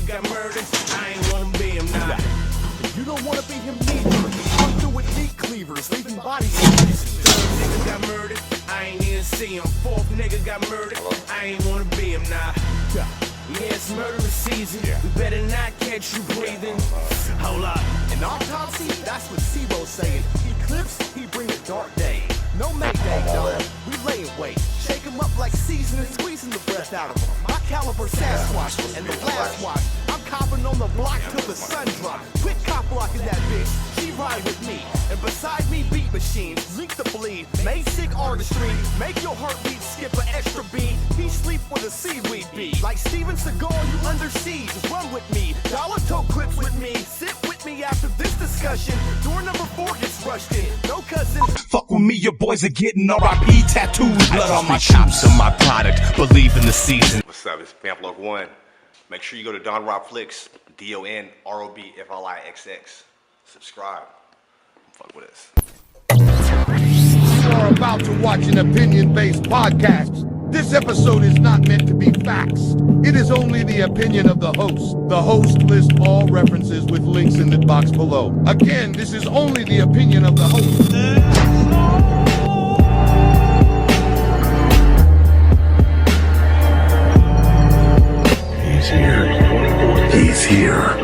got murdered, I ain't wanna be him now. If you don't wanna be him neither, I'm through with meat cleavers, leaving bodies. Third nigga got murdered, I ain't even see him. Fourth nigga got murdered, I ain't wanna be him now. Yeah, it's murderous season. We better not catch you breathing. Hold up. An autopsy, that's what SIBO's saying. Eclipse, he bring a dark day. No Mayday, dog. We lay in wait. Shake him up like seasoning, squeezing the breath out of him. My caliber Sasquatch, and the last watch. I'm copping on the block till the sun drop. Quit cop blocking that bitch. She ride with me. And beside me, beat machines. Leak the bleed. Made sick artistry. Make your heartbeat skip an extra beat. He sleep with a seaweed beat. Like Steven Seagal, you under siege. Run with me. Dollar toe clips with me. Sit with me after this discussion. Door number 4 gets rushed in. No cousin. Fuck with me, your boys are getting R.I.P. tattoos. Blood on my chops on my product. Believe in the season. What's up? It's Vamp Lo One. Make sure you go to Don Rob Flixx, DONROBFLIXX. Subscribe. Fuck with us. You are about to watch an opinion-based podcast. This episode is not meant to be facts. It is only the opinion of the host. The host lists all references with links in the box below. Again, this is only the opinion of the host. He's here. He's here.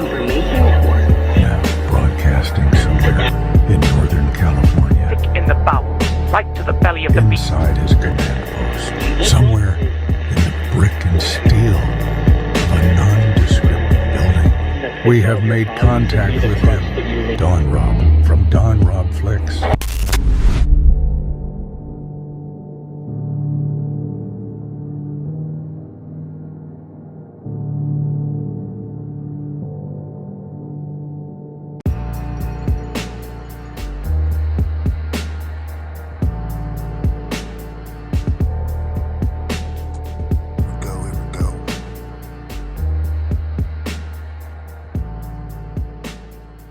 Yeah, broadcasting somewhere in Northern California. In the bowels, right to the belly of the beast. Inside his command post. Somewhere in the brick and steel of a nondescript building. We have made contact with him. Don Rob from Don Rob Flixx.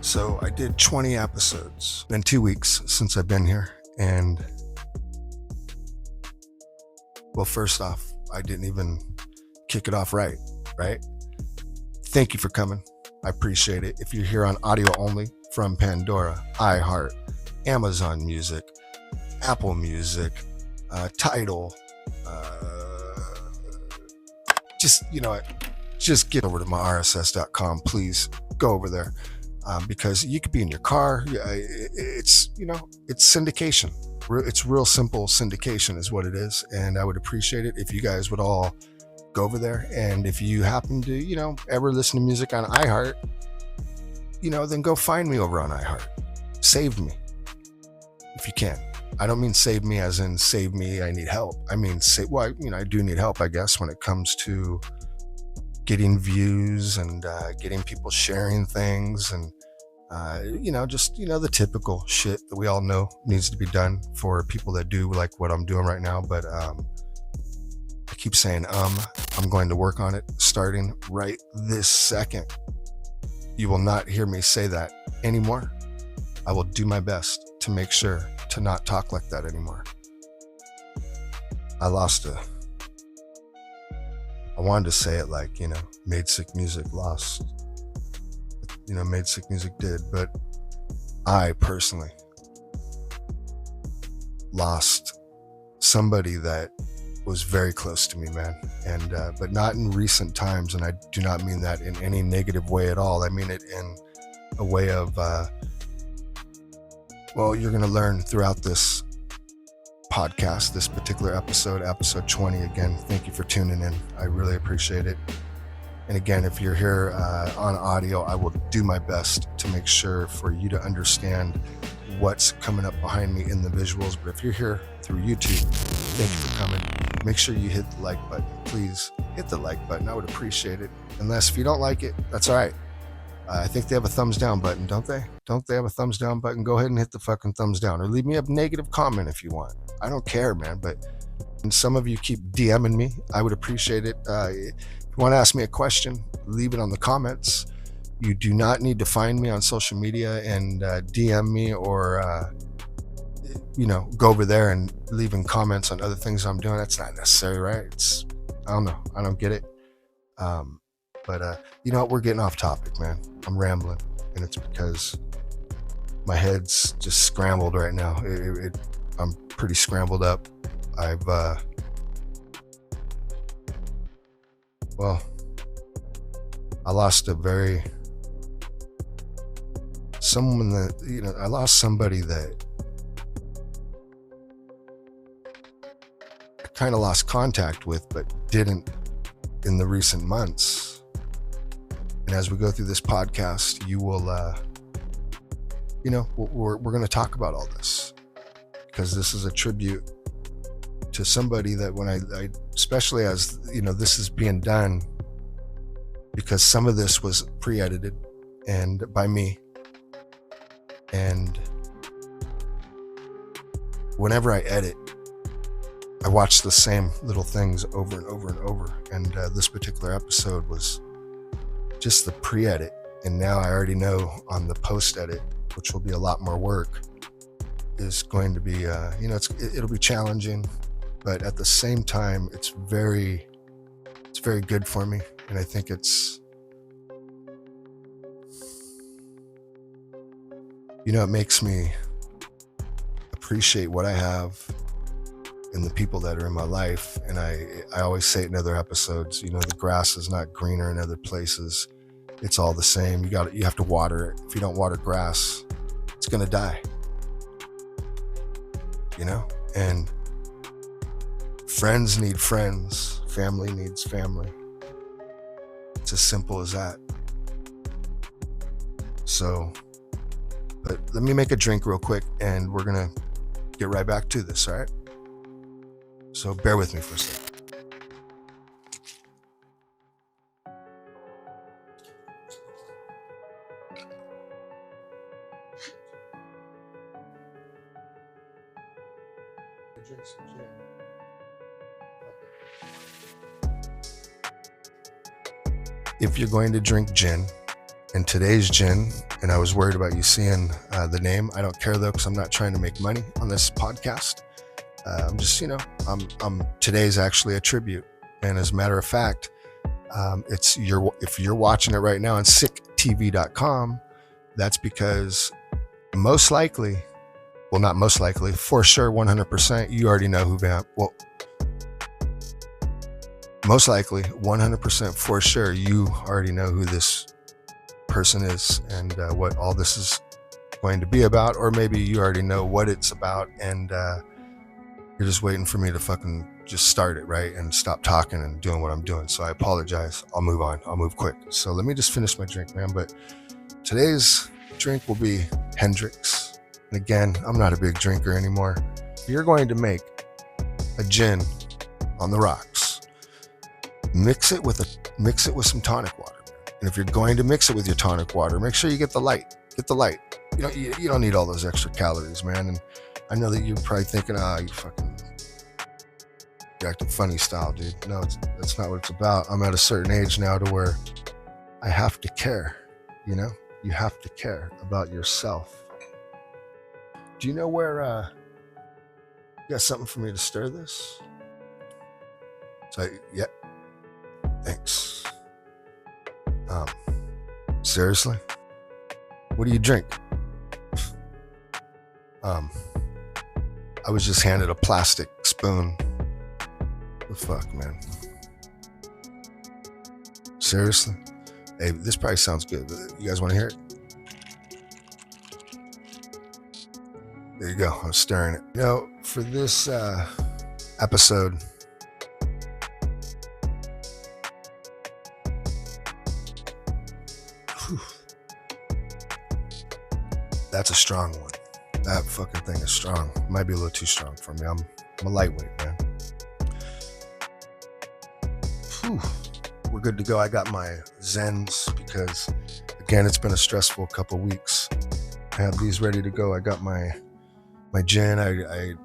So I did 20 episodes in 2 weeks since I've been here. And well, first off, I didn't even kick it off right? Thank you for coming. I appreciate it. If you're here on audio only from Pandora, iHeart, Amazon Music, Apple Music, Tidal, just get over to my RSS.com, please. Go over there. Because you could be in your car. It's syndication. It's real simple syndication is what it is. And I would appreciate it if you guys would all go over there. And if you happen to, ever listen to music on iHeart, then go find me over on iHeart. Save me if you can. I don't mean save me as in save me, I need help. I mean, I do need help, I guess, when it comes to getting views and getting people sharing things and the typical shit that we all know needs to be done for people that do like what I'm doing right now. But I keep saying I'm going to work on it starting right this second. You will not hear me say that anymore. I will do my best to make sure to not talk like that anymore. I wanted to say it like, Made Sick Music lost. Made Sick Music did. But I personally lost somebody that was very close to me, man. And but not in recent times. And I do not mean that in any negative way at all. I mean it in a way of, you're going to learn throughout this podcast, this particular episode 20. Again, thank you for tuning in. I really appreciate it. And again, if you're here on audio, I will do my best to make sure for you to understand what's coming up behind me in the visuals. But if you're here through YouTube, thank you for coming. Make sure you hit the like button. Please hit the like button. I would appreciate it. Unless if you don't like it, that's all right. I think they have a thumbs down button, don't they? Don't they have a thumbs down button? Go ahead and hit the fucking thumbs down, or leave me a negative comment if you want. I don't care, man. But and some of you keep DMing me. I would appreciate it. If you want to ask me a question, leave it on the comments. You do not need to find me on social media and DM me or go over there and leaving comments on other things I'm doing. That's not necessary, right? I don't know. I don't get it. But you know what? We're getting off topic, man. I'm rambling, and it's because my head's just scrambled right now. I'm pretty scrambled up. I lost I lost somebody that I kind of lost contact with, but didn't in the recent months. And as we go through this podcast, you will, we're going to talk about all this, because this is a tribute to somebody that when I especially as, this is being done, because some of this was pre-edited and by me. And whenever I edit, I watch the same little things over and over and over. And this particular episode was just the pre-edit. And now I already know on the post-edit, which will be a lot more work, is going to be, it'll be challenging, but at the same time, it's very good for me. And I think it makes me appreciate what I have and the people that are in my life. And I always say it in other episodes, the grass is not greener in other places. It's all the same. You have to water it. If you don't water grass, it's going to die. And friends need friends. Family needs family. It's as simple as that. So, but let me make a drink real quick and we're going to get right back to this, all right? So bear with me for a second. If you're going to drink gin, and today's gin, and I was worried about you seeing the name. I don't care though, because I'm not trying to make money on this podcast. I'm just, today's actually a tribute. And as a matter of fact, if you're watching it right now on sicktv.com, that's because most likely, well, not most likely, for sure, 100%, you already know who most likely, 100% for sure, you already know who this person is and what all this is going to be about, or maybe you already know what it's about and you're just waiting for me to fucking just start it, right? And stop talking and doing what I'm doing. So I apologize. I'll move on. I'll move quick. So let me just finish my drink, man. But today's drink will be Hendrix. And again, I'm not a big drinker anymore. If you're going to make a gin on the rocks, mix it with some tonic water. And if you're going to mix it with your tonic water, make sure you get the light. Get the light. You don't need all those extra calories, man. And I know that you're probably thinking, you're acting funny style, dude. No, that's not what it's about. I'm at a certain age now to where I have to care, You have to care about yourself. Do you know where, you got something for me to stir this? So, yeah. Thanks. Seriously? What do you drink? I was just handed a plastic spoon. What the fuck, man? Seriously? Hey, this probably sounds good. You guys want to hear it? There you go. I'm stirring it. For this episode, that's a strong one. That fucking thing is strong. Might be a little too strong for me. I'm a lightweight, man. Whew. We're good to go. I got my Zens because, again, it's been a stressful couple weeks. I have these ready to go. I got my gin.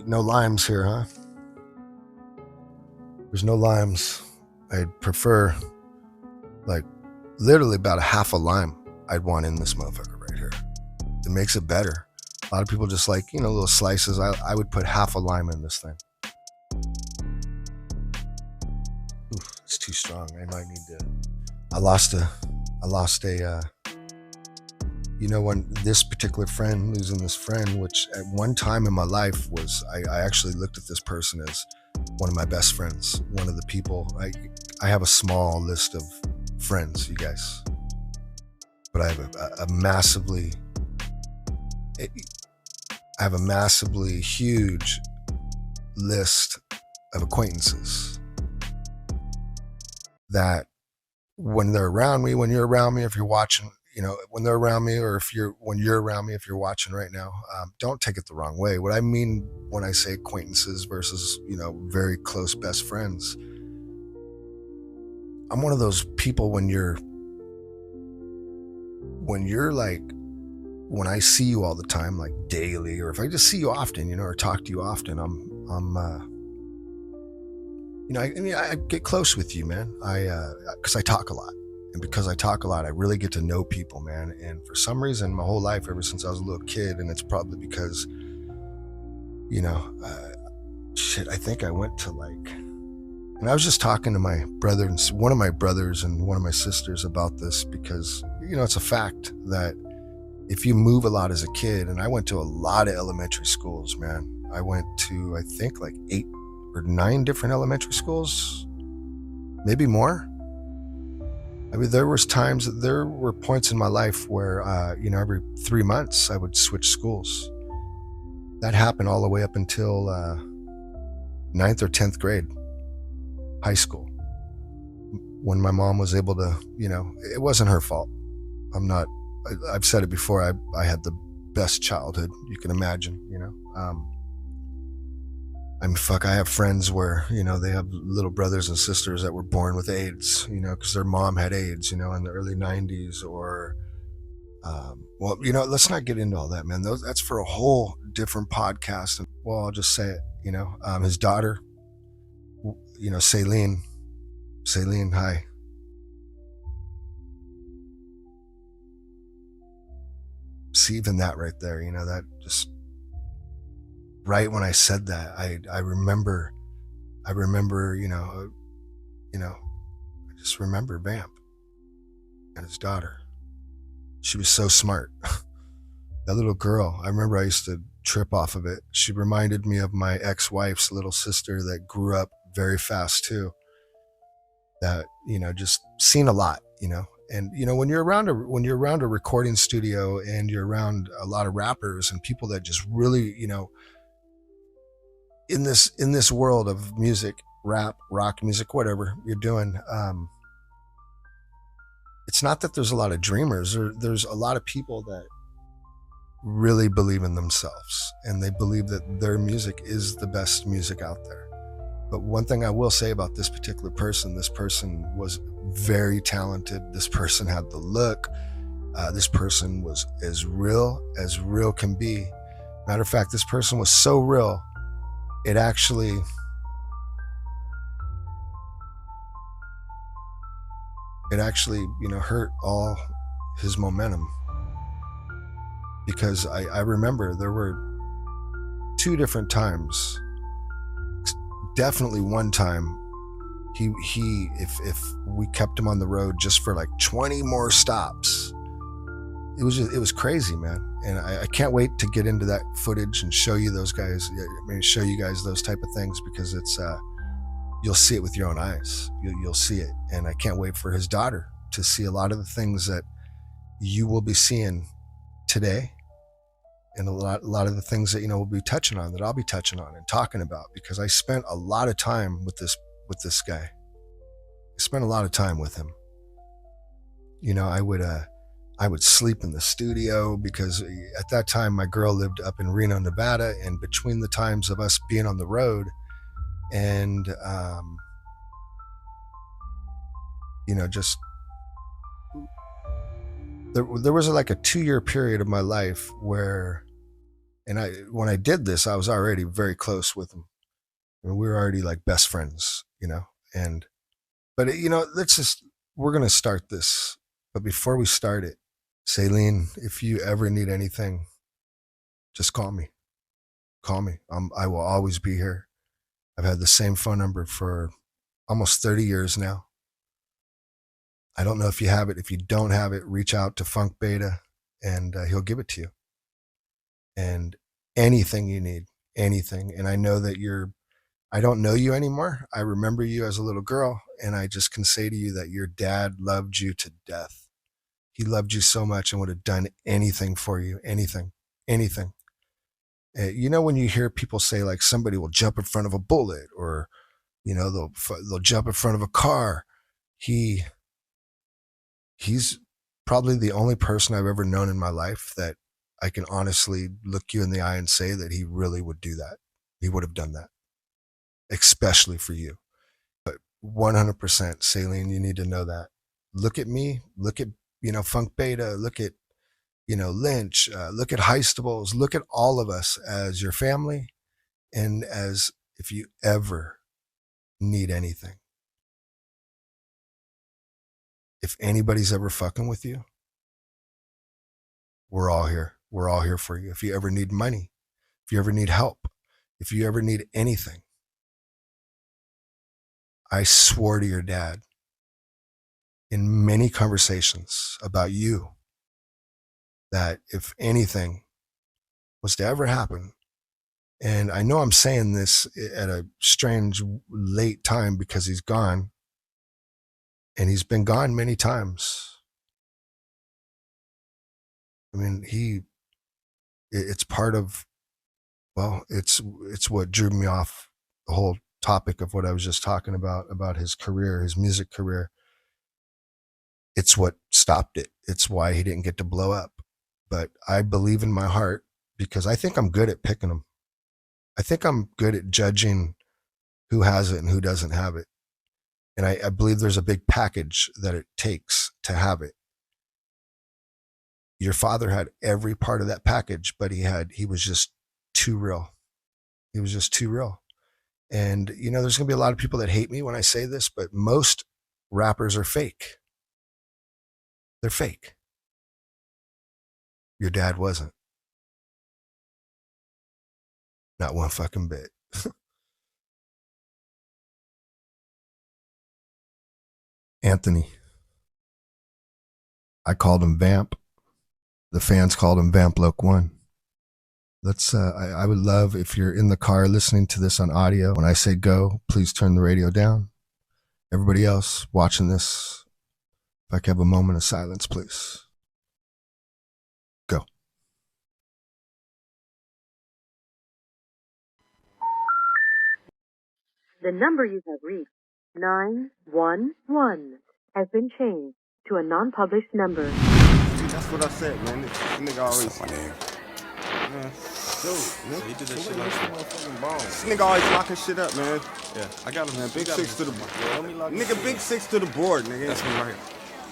No limes here, huh? There's no limes. I'd prefer, literally about a half a lime I'd want in this motherfucker right here. It makes it better. A lot of people just like, little slices. I would put half a lime in this thing. Oof, it's too strong. I might need to I lost a, when this particular friend, losing this friend, which at one time in my life was, I actually looked at this person as one of my best friends, one of the people, I have a small list of friends, you guys, but I have a massively huge list of acquaintances that when they're around me, when you're around me, if you're watching, when they're around me, or when you're around me, if you're watching right now, don't take it the wrong way. What I mean when I say acquaintances versus, very close best friends, I'm one of those people when I see you all the time, like daily, or if I just see you often, or talk to you often, I get close with you, man. Because I talk a lot. And because I talk a lot, I really get to know people, man. And for some reason, my whole life, ever since I was a little kid, and it's probably because, I think I went to and I was just talking to my brother and one of my brothers and one of my sisters about this because, it's a fact that if you move a lot as a kid, and I went to a lot of elementary schools, man. I went to, I think, 8 or 9 different elementary schools, maybe more. I mean, there were points in my life where, every 3 months I would switch schools. That happened all the way up until 9th or 10th grade, high school, when my mom was able to, it wasn't her fault. I've said it before, I had the best childhood you can imagine, I have friends where, they have little brothers and sisters that were born with AIDS, because their mom had AIDS, in the early 90s, or, let's not get into all that, man. That's for a whole different podcast. And, well, I'll just say it, his daughter, Celine, hi. See, even that right there, that just, right when I said that, I remember, I just remember Vamp and his daughter. She was so smart. That little girl, I remember I used to trip off of it. She reminded me of my ex-wife's little sister that grew up very fast too. That, just seen a lot, and when you're around a recording studio and you're around a lot of rappers and people that just really, in this world of music, rap, rock music, whatever you're doing, it's not that there's a lot of dreamers, or there's a lot of people that really believe in themselves and they believe that their music is the best music out there. But one thing I will say about this particular person, this person was very talented. This person had the look. This person was as real can be. Matter of fact, this person was so real, it actually hurt all his momentum. Because I remember there were 2 different times. Definitely one time, if we kept him on the road just for 20 more stops, it was crazy, man. And I can't wait to get into that footage and show you those guys. Show you guys those type of things, because it's you'll see it with your own eyes. You'll see it, and I can't wait for his daughter to see a lot of the things that you will be seeing today. And a lot of the things that we'll be touching on, that I'll be touching on and talking about, because I spent a lot of time with this guy. I spent a lot of time with him. I would sleep in the studio, because at that time my girl lived up in Reno, Nevada, and between the times of us being on the road and just there was a 2-year period of my life where, when I did this, I was already very close with him. We were already best friends, but we're going to start this. But before we start it, Celine, if you ever need anything, just call me. I will always be here. I've had the same phone number for almost 30 years now. I don't know if you have it. If you don't have it, reach out to Funk Beta and he'll give it to you. And anything you need, anything. And I know that I don't know you anymore. I remember you as a little girl, and I just can say to you that your dad loved you to death. He loved you so much and would have done anything for you, anything. You know, when you hear people say like somebody will jump in front of a bullet, or, you know, they'll jump in front of a car. He's probably the only person I've ever known in my life that I can honestly look you in the eye and say that he really would do that. He would have done that, especially for you. But 100%, Saline, you need to know that. Look at me, look at, you know, Funk Beta, look at, you know, Lynch, look at Heistables, look at all of us as your family, and as if you ever need anything. If anybody's ever fucking with you, we're all here. We're all here for you. If you ever need money, if you ever need help, if you ever need anything, I swore to your dad in many conversations about you that if anything was to ever happen, and I know I'm saying this at a strange late time because he's gone, and he's been gone many times. I mean, it's part of, well, it's what drew me off the whole topic of what I was just talking about his career, his music career. It's what stopped it. It's why he didn't get to blow up. But I believe in my heart, because I think I'm good at picking them. I think I'm good at judging who has it and who doesn't have it. And I believe there's a big package that it takes to have it. Your father had every part of that package, but he was just too real. He was just too real. And, you know, there's going to be a lot of people that hate me when I say this, but most rappers are fake. They're fake. Your dad wasn't. Not one fucking bit. Anthony. I called him Vamp. The fans called him Vamp Lo One. I would love if you're in the car listening to this on audio. When I say go, please turn the radio down. Everybody else watching this, if I could have a moment of silence, please. Go. The number you have reached, 911, has been changed to a non-published number. That's what I said, man. This nigga always. Man, dude, man. He did that shit like this nigga always locking shit up, man. Yeah, I got him, man. Big six to the board. Nigga, big six to the board, nigga. That's me right here.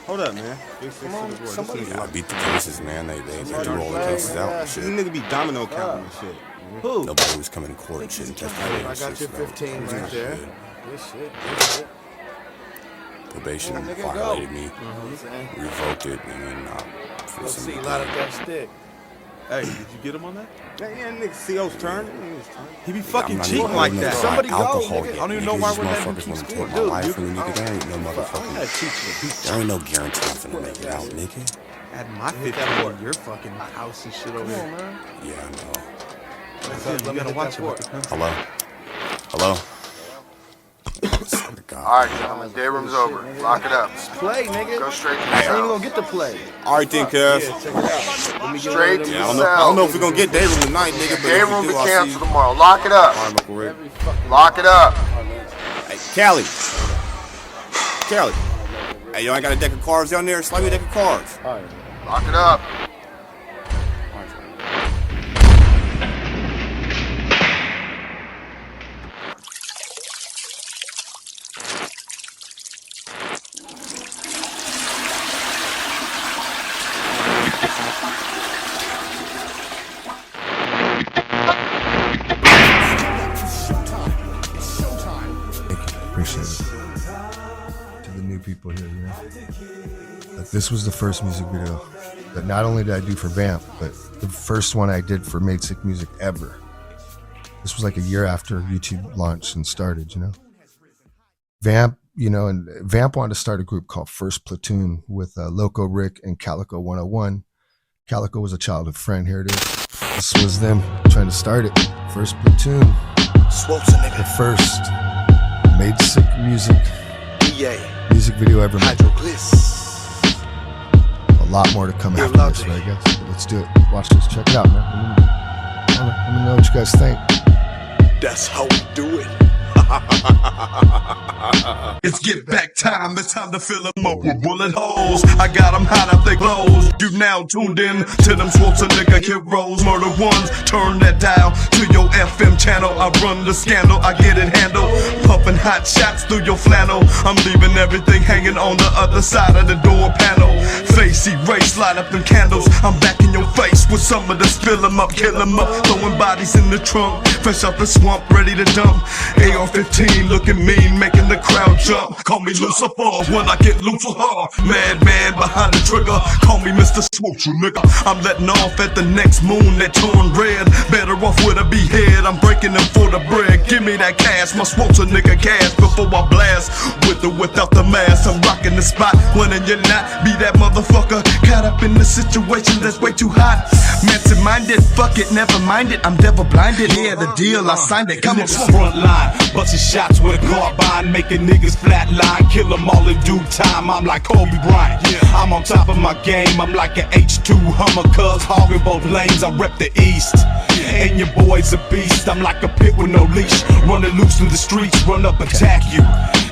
Hold up, man. Big six to the board. Yeah, I beat the cases, man. They do all the cases out and shit. This nigga be domino counting and shit. Who? Nobody was coming to court and shit and testifying. I got your 15 right there. Good shit. Probation violated me, revoked it, and then let's see, light up that stick. Hey, did you get him on that? Yeah, nigga, CO's turn. He be fucking cheating like that. Somebody go, nigga. I don't even know why we're letting him keep scoring. Dude, life from me, nigga. There ain't no motherfucking. There ain't no guarantee I'm finna make it out, nigga. Add my 15 to your fucking house and shit over here. Man. Yeah, I know. You gotta watch it. Hello? Alright, gentlemen, day room's over. Lock it up. Just play, nigga. Go straight to the I ain't even cell. gonna get to play. Alright then, cuz. Straight to the I cell. don't know if we're gonna get day room tonight, nigga. Day room be canceled tomorrow. Lock it up. Alright, Uncle Rick. Lock it up. Hey, Callie. Hey, y'all ain't got a deck of cards down there? Slide me a deck of cards. Alright. Lock it up. Appreciate it. To the new people here, you know. Like, this was the first music video that not only did I do for Vamp, but the first one I did for Made Sick Music ever. This was like a year after YouTube launched and started, you know. Vamp you know, and Vamp wanted to start a group called First Platoon with Loco Rick and Calico 101. Calico was a childhood friend. Here it is. This was them trying to start it. First Platoon. The first made sick music. Music video ever made. A lot more to come after this, right, guys? Let's do it. Watch this. Check it out, man. Let me know what you guys think. That's how we do it. It's get back time, it's time to fill them up with bullet holes. I got them hot up their clothes. You now tuned in to them Schwarzenegger heroes. Murder ones, turn that dial to your FM channel. I run the scandal, I get it handled. Pumping hot shots through your flannel. I'm leaving everything hanging on the other side of the door panel. Face erase, light up them candles. I'm back in your face with some of the spill them up, kill them up. Throwing bodies in the trunk, fresh out the swamp, ready to dump. AR-15 looking mean, making the crowd jump. Call me Lucifer when I get loose with her. Madman behind the trigger, call me Mr. Swoocher, nigga. I'm letting off at the next moon that turn red. Better off with a behead, I'm breaking them for the bread. Give me that cash, my Swoocher nigga cash before I blast. With or without the mask, I'm rocking the spot. When you're not, be that motherfucker. Caught up in the situation that's way too hot. Mental-minded, fuck it, never mind it. I'm devil blinded, yeah, the deal, I signed it. Come on, front line, busting shots with a carbine, making niggas flatline, kill them all in due time. I'm like Kobe Bryant, I'm on top of my game. I'm like an H2 Hummer, cuz hogging both lanes. I rep the East, and your boy's a beast. I'm like a pit with no leash, running loose through the streets, run up, attack you.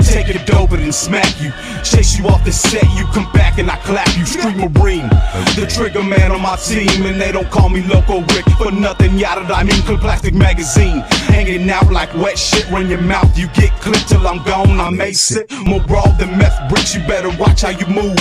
Take your dope and smack you, chase you off the set, you come back and I clap you. Street Marine, the trigger man on my team, and they don't call me Loco Rick for nothing. Yada, I mean, Plastic Magazine, hanging out like wet shit. Run your mouth, you get clipped till I'm gone. I may sit more broad than meth bricks. You better watch how you move.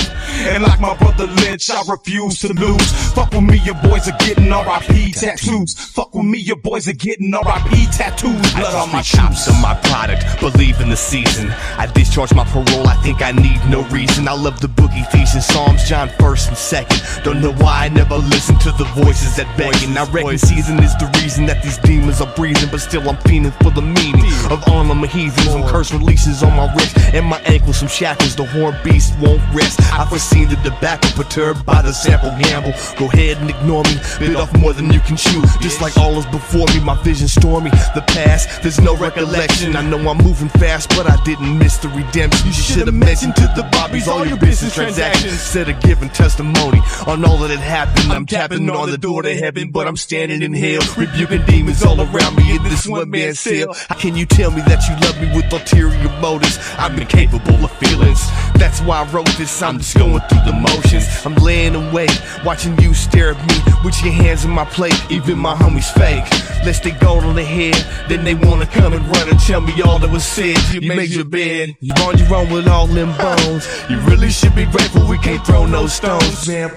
And like my brother Lynch, I refuse to lose. Fuck with me, your boys are getting R.I.P. tattoos. Fuck with me, your boys are getting R.I.P. tattoos. Blood on my chops. Of my product, believe in the season. I discharge my parole, I think I need no reason. I love the boogie thesis, Psalms, John 1st and 2nd. Don't know why I never listen to the voices that begging. I reckon season is the reason that these demons are breathing, but still I'm fiending for the meaning of honor my heathens. Some curse releases on my wrist and my ankles, some shackles. The horn beast won't rest. I foreseen the tobacco perturbed by the sample gamble. Go ahead and ignore me, bit off more than you can chew. Just like all those before me, my vision stormy. The past, there's no recollection. I know I'm moving fast, but I didn't miss the redemption. You should have mentioned to the Bobbies all your business transactions. Instead of giving testimony on all that had happened, I'm tapping on the door to heaven, but I'm standing in hell, rebuking demons all around me in this one-man cell. How can you tell me that you love me with ulterior motives? I'm incapable of feelings. That's why I wrote this. I'm just going through the motions. I'm laying awake, watching you stare at me with your hands in my plate. Even my homies fake. Lest they go on the head, then they wanna come and run and tell me all that was said. You made your bed, you on your own with all them bones. You really should be grateful we can't throw no stones. Man,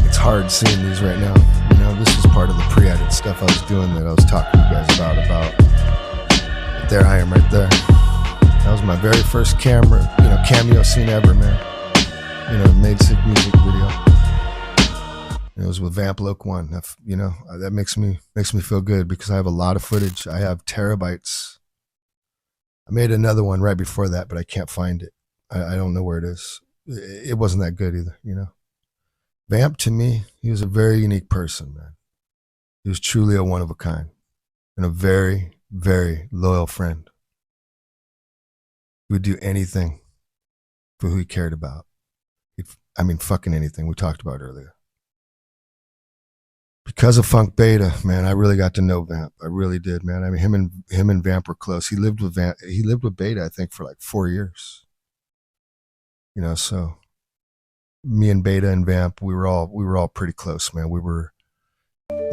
it's hard seeing these right now. You know, this was part of the pre-edit stuff I was doing that I was talking to you guys about. But there I am right there. That was my very first cameo scene ever, man. You know, made sick music video. It was with Vamp Lo One. You know, that makes me feel good because I have a lot of footage. I have terabytes. I made another one right before that, but I can't find it. I don't know where it is. It wasn't that good either, you know. Vamp, to me, he was a very unique person, man. He was truly a one of a kind and a very, very loyal friend. He would do anything for who he cared about. Fucking anything we talked about earlier. Because of Funk Beta, man, I really got to know Vamp. I really did, man. I mean, him and Vamp were close. He lived with Beta, I think, for like 4 years. You know, so me and Beta and Vamp, we were all pretty close, man. We were,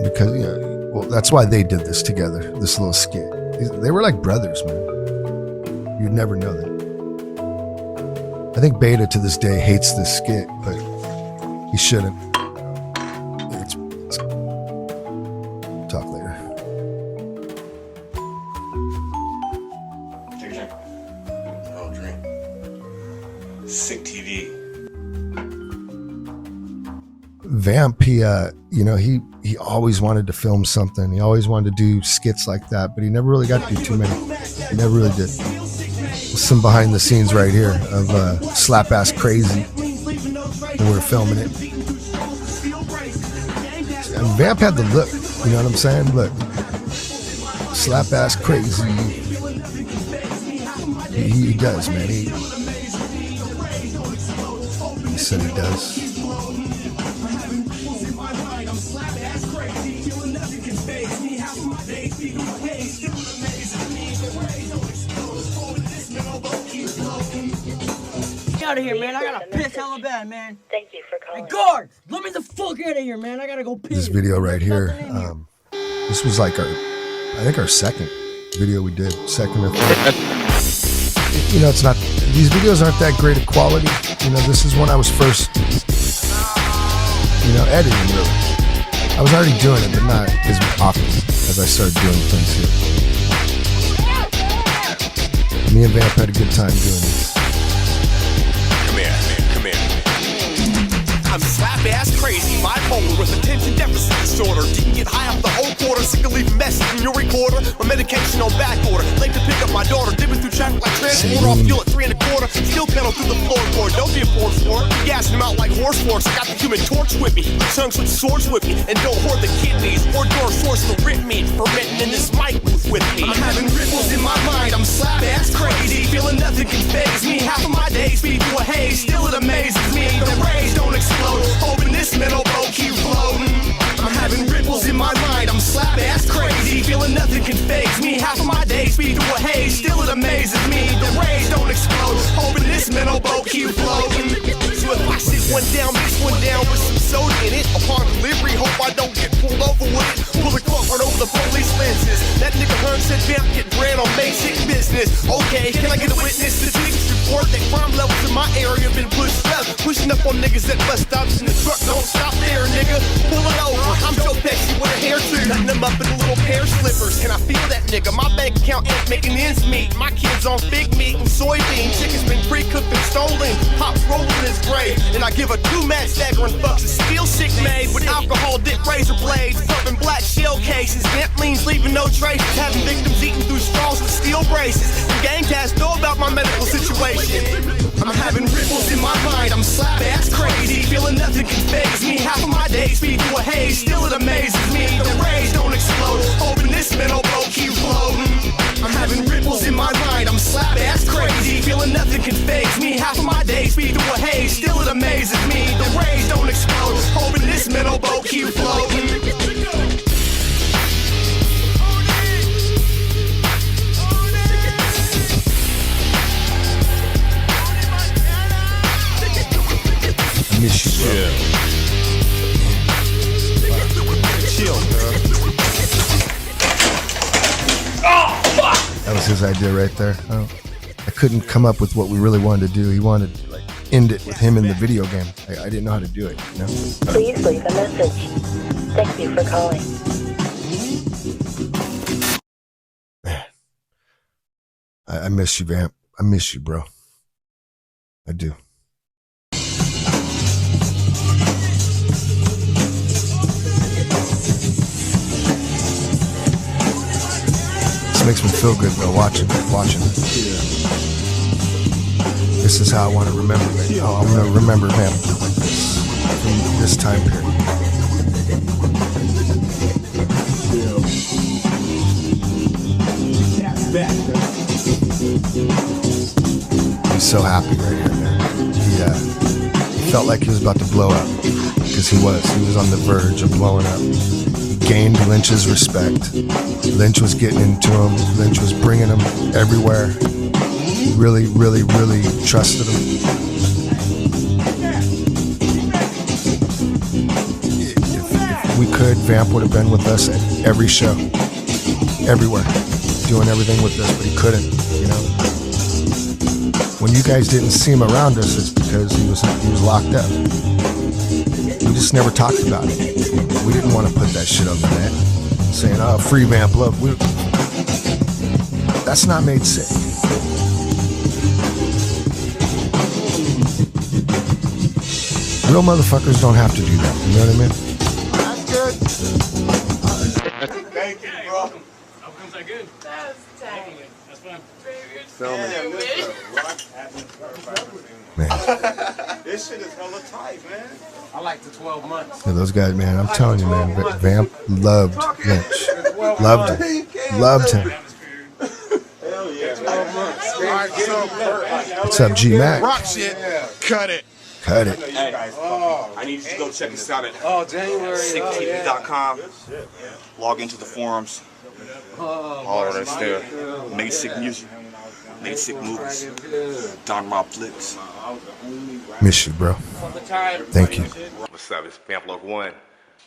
because, you know, well, that's why they did this together, this little skit. They were like brothers, man. You'd never know that. I think Beta to this day hates this skit, but he shouldn't. Talk later. Take a drink. I'll drink. Sick TV. Vamp, he always wanted to film something. He always wanted to do skits like that, but he never really got to do too many. He never really did. Some behind the scenes right here of Slap Ass Crazy when we were filming it. And Vamp had the look, you know what I'm saying? Look, Slap Ass Crazy. He does, man. He said he does. Out of here, man. I gotta piss hella bad, man. Thank you for calling. Hey, guard, let me the fuck out of here, man. I gotta go piss. This video right here, this was like I think our second video we did, second or third. You know, it's not, these videos aren't that great of quality. You know, this is when I was first, editing, really. I was already doing it, but not as often as I started doing things here. Me and Vamp had a good time doing this. I'm slap-ass crazy, bipolar with attention deficit disorder. Didn't get high off the whole quarter, sick of leaving messages in your recorder. My medication on back order, late to pick up my daughter. Dipping through traffic like transporter, off fuel at 3 1/4. Still pedal through the floorboard, don't be a force for it. Gassing them out like horse force, I got the human torch with me. Chunks with swords with me, and don't hoard the kidneys. Or door source the rip meat, fermenting in this mic booth with me. I'm having ripples in my mind, I'm slap-ass crazy. Feeling nothing can faze me, half of my days speed through a haze. Still it amazes me, the rays don't explode. Hoping this metal boat keep floating. I'm having ripples in my mind, I'm slap-ass crazy. Feeling nothing can faze me, half of my days speed through a haze. Still it amazes me, the rays don't explode. Hoping this metal boat keep floating. So if I sit one down, mix one down with some soda in it. Upon delivery, hope I don't get pulled over with it. Pull the cloak right over the police lenses. That nigga Hearn said Vamp get bread on basic business. Okay, can I get a witness to this report that crime levels in my area have been pushed up? Pushing up on niggas at bus stops in the truck, don't stop there, nigga. Pull it over, I'm Joe Pesci with a hair too. Cutting them up in little pair slippers. Can I feel that nigga? My bank account ain't making ends meet. My kids on fig meat and soybean. Chicken's been pre-cooked and stolen. Pop's rolling his grave. And I give a 2-match dagger and fucks a steel sick made with alcohol dipped razor blades. Pumping black shell cases. Vamp leans leaving no traces. Having victims eating through straws with steel braces. The gang cast know about my medical situation. I'm having ripples in my mind, I'm slap-ass crazy. Feeling nothing can faze me, half of my days speed through a haze. Still it amazes me, the rays don't explode. Hoping this metal boat keep floating. I'm having ripples in my mind, I'm slap-ass crazy. Feeling nothing can faze me, half of my days speed through a haze. Still it amazes me, the rays don't explode. Hoping this metal boat keep floating. Miss you, bro. Chill, girl. That was his idea right there. I couldn't come up with what we really wanted to do. He wanted to end it with him in the video game. I didn't know how to do it, you know? Please leave a message. Thank you for calling. Man, I miss you, Vamp. I miss you, bro. I do. Makes me feel good though, watching it. Yeah. This is how I want to remember it. Oh, I'm gonna remember Vamp from this time period. He's so happy right here, man. He felt like he was about to blow up because he was on the verge of blowing up. Gained Lynch's respect. Lynch was getting into him. Lynch was bringing him everywhere. He really, really, really trusted him. If we could, Vamp would have been with us at every show, everywhere, doing everything with us, but he couldn't, you know. When you guys didn't see him around us, it's because he was locked up. We just never talked about it. We didn't want to put that shit on the net, saying, "Oh, free Vamp Lo." That's not made sick. Real motherfuckers don't have to do that. You know what I mean? That's good. Thank you, bro. How comes that good? That's tight. That's fine. Film it. Man. This shit is hella tight, man. I like the 12 months. Yeah, those guys, man, I'm telling you, man, Vamp loved Lynch. Loved him. Loved him. Hell yeah. 12 months. What's up, G-Mac? Rock shit. Cut it. Cut it. Hey, I need you to go check us out at January. SickTV.com. Log into the forums. All of that's there. Made Sick Music. Made Sick Movies. Don Rob Flixx. Miss you, bro. Thank you. What's up? It's VAMPLOC1.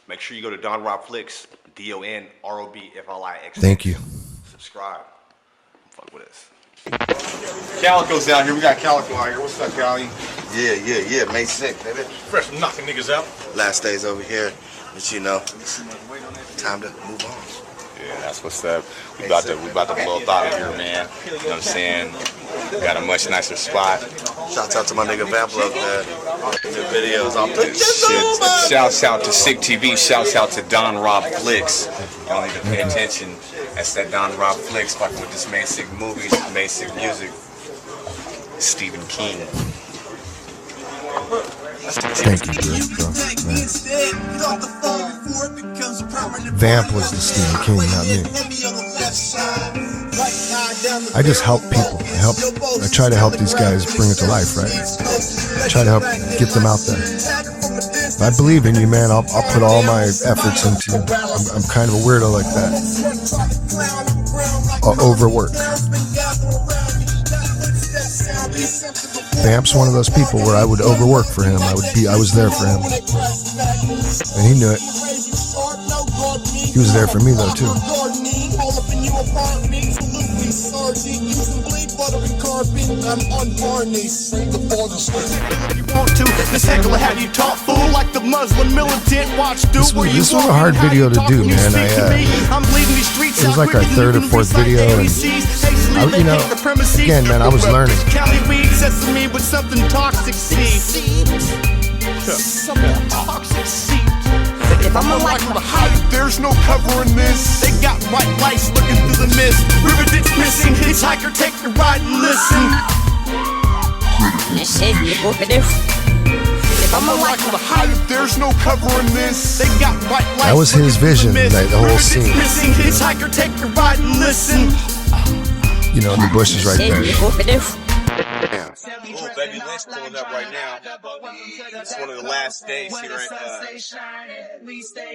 Make sure you go to Don Rob Flixx. DONROBFLIX. Thank you. Subscribe. Fuck with us. Calico's out here. We got Calico out here. What's up, Cali? Yeah. May 6th, baby. Fresh from knocking niggas out. Last days over here, but you know, time to move on. Yeah, that's what's up. We about to blow up out of here, man. You know what I'm saying? We got a much nicer spot. Shouts out to my nigga Vamp Lo, man. The videos on Shit. Shouts out to Sick TV. Shouts out to Don Rob Flixx. Y'all need to pay attention. That's that Don Rob Flixx fucking with this Made Sick Movies, Made Sick Music. Stephen King. Thank you, bro. Man. Vamp was the Stephen King, not me. I just help people. I try to help these guys bring it to life, right? I try to help get them out there. If I believe in you, man, I'll put all my efforts into you. I'm kind of a weirdo like that. I'll overwork. Vamp's one of those people where I would overwork for him. I was there for him. And he knew it. He was there for me though too. This was a hard video to do, man. It was like our third or fourth video, and you know, again, man, I was learning. If I'm unlikely to hide, there's no covering this. They got white lights looking through the mist. River ditch missing, hitchhiker, take a ride and listen. If I'm unlikely to hide, there's no covering this. They got white lights. That was his vision, like the whole scene. Missing, hitchhiker, take a ride and listen. You know, the bush is right there. Oh, baby Lynch pulling up right now. It's one of the last days here at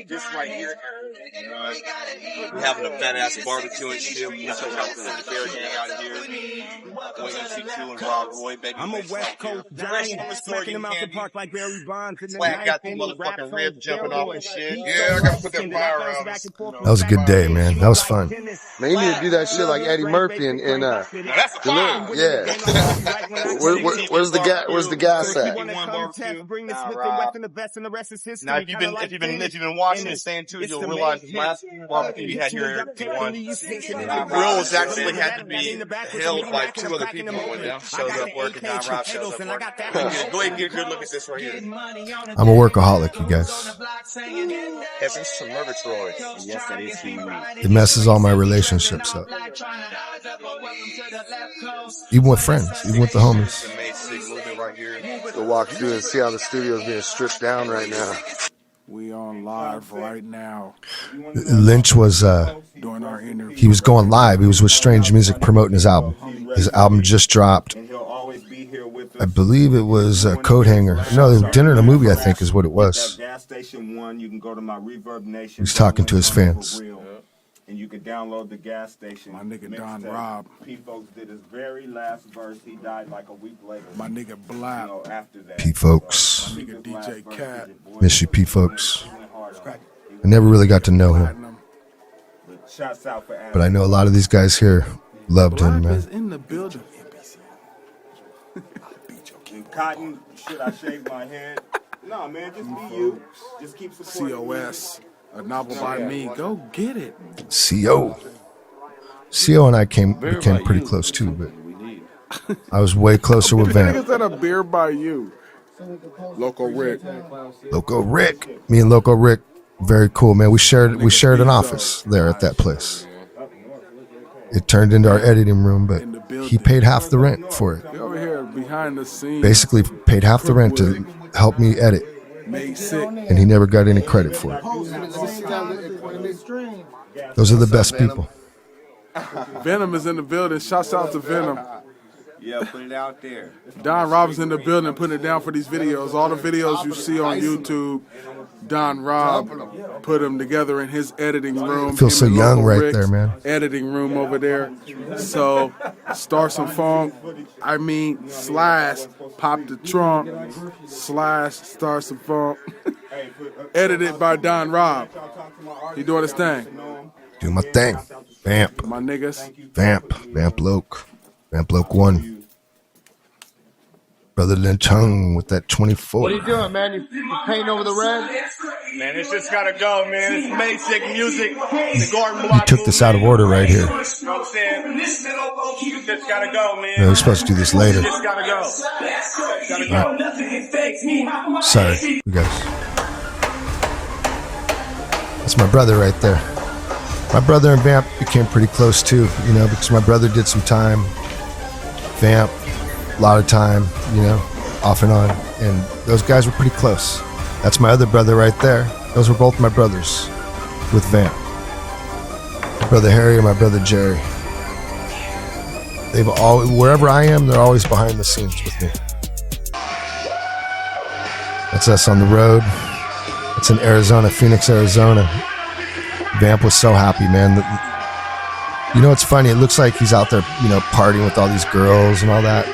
this right here. We're having a fat ass barbecue and shit. We just got the bear gang out here. We're gonna see Q and Rob Roy, baby. I'm a West Coast giant, smacking them out the park like Barry Bonds. Swag got the motherfucking ribs jumping off and shit. Yeah, I gotta put that fire around. That was a good day, man. That was fun. Man, you need to do that shit like Eddie Murphy and that's a fire. yeah. Where's the gas? Where's the gas at? Now, if you've been watching and staying tuned, you'll realize the last barbecue we had here at P1, grill was actually had to be held by two other people when they showed up working. Don Rob shows up working. Go ahead and get a good look at this right here. I'm a workaholic, you guys. This is some Murgatroyd. Yes, that is human. It messes all my relationships up. Even with friends, even with the homies. Go walk through and see how the studio is being stripped down right now. We on live right now. Lynch was, During our interview. he was going live. He was with Strange Music promoting his album. His album just dropped. I believe it was Coat Hanger. No, Dinner and a Movie, I think, is what it was. He's talking to his fans. And you can download the gas station. My nigga Don Rob. P-Folks did his very last verse. He died like a week later. My nigga Black. You know, after that. P-Folks. My nigga DJ Cat. Miss you, P-Folks. I never really got to know him. But I know a lot of these guys here loved him, Black is man. in the building. Cotton, should I shave my head? No, man, just be you. Just keep supporting COS. A novel by me. Go get it. CO and I became pretty close too, but I was way closer with Nigga Vamp. said a beer by you. Loco Rick. Loco Rick. Me and Loco Rick, very cool, man. We shared an office there at that place. It turned into our editing room, but he paid half the rent for it. You're over here behind the scenes. Basically paid half the rent to help me edit. And he never got any credit for it. Those are the best people. Venom is in the building. Shouts out to Venom. Yeah, put it out there. Don Rob's in the building putting it down for these videos. All the videos you see on YouTube, Don Rob put them together in his editing room. I feel so young right there, man. Editing room over there. So, Star Some Funk, / Pop the Trunk, / Star Some Funk. Edited by Don Rob. He doing his thing. Do my thing. Vamp. My niggas. Vamp. VAMPLOC1. Brother Lin Chung with that 24. What are you doing, man? You painting over the red? Man, it's just gotta go, man. It's basic music. The Gordon He took this out of order right here. You know what I'm saying? You just gotta go, man. No, we're supposed to do this later. You just gotta go. Right. Sorry, you guys. That's my brother right there. My brother and Vamp became pretty close too, you know, because my brother did some time. Vamp, a lot of time, you know, off and on. And those guys were pretty close. That's my other brother right there. Those were both my brothers with Vamp. My brother Harry and my brother Jerry. They've always, wherever I am, they're always behind the scenes with me. That's us on the road. It's in Arizona, Phoenix, Arizona. Vamp was so happy, man. You know, it's funny. It looks like he's out there, you know, partying with all these girls and all that.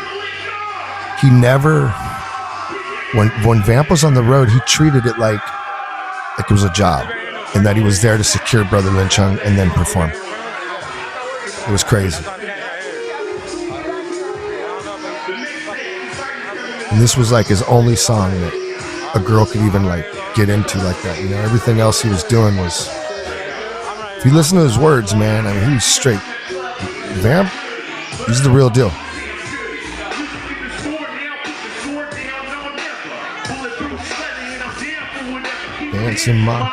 He never, when Vamp was on the road, he treated it like it was a job, and that he was there to secure Brother Lin Chung and then perform. It was crazy. And this was like his only song that a girl could even like get into like that. You know, everything else he was doing was. If you listen to his words, man, I mean, he's straight. Vamp, he's the real deal. Dancing Ma.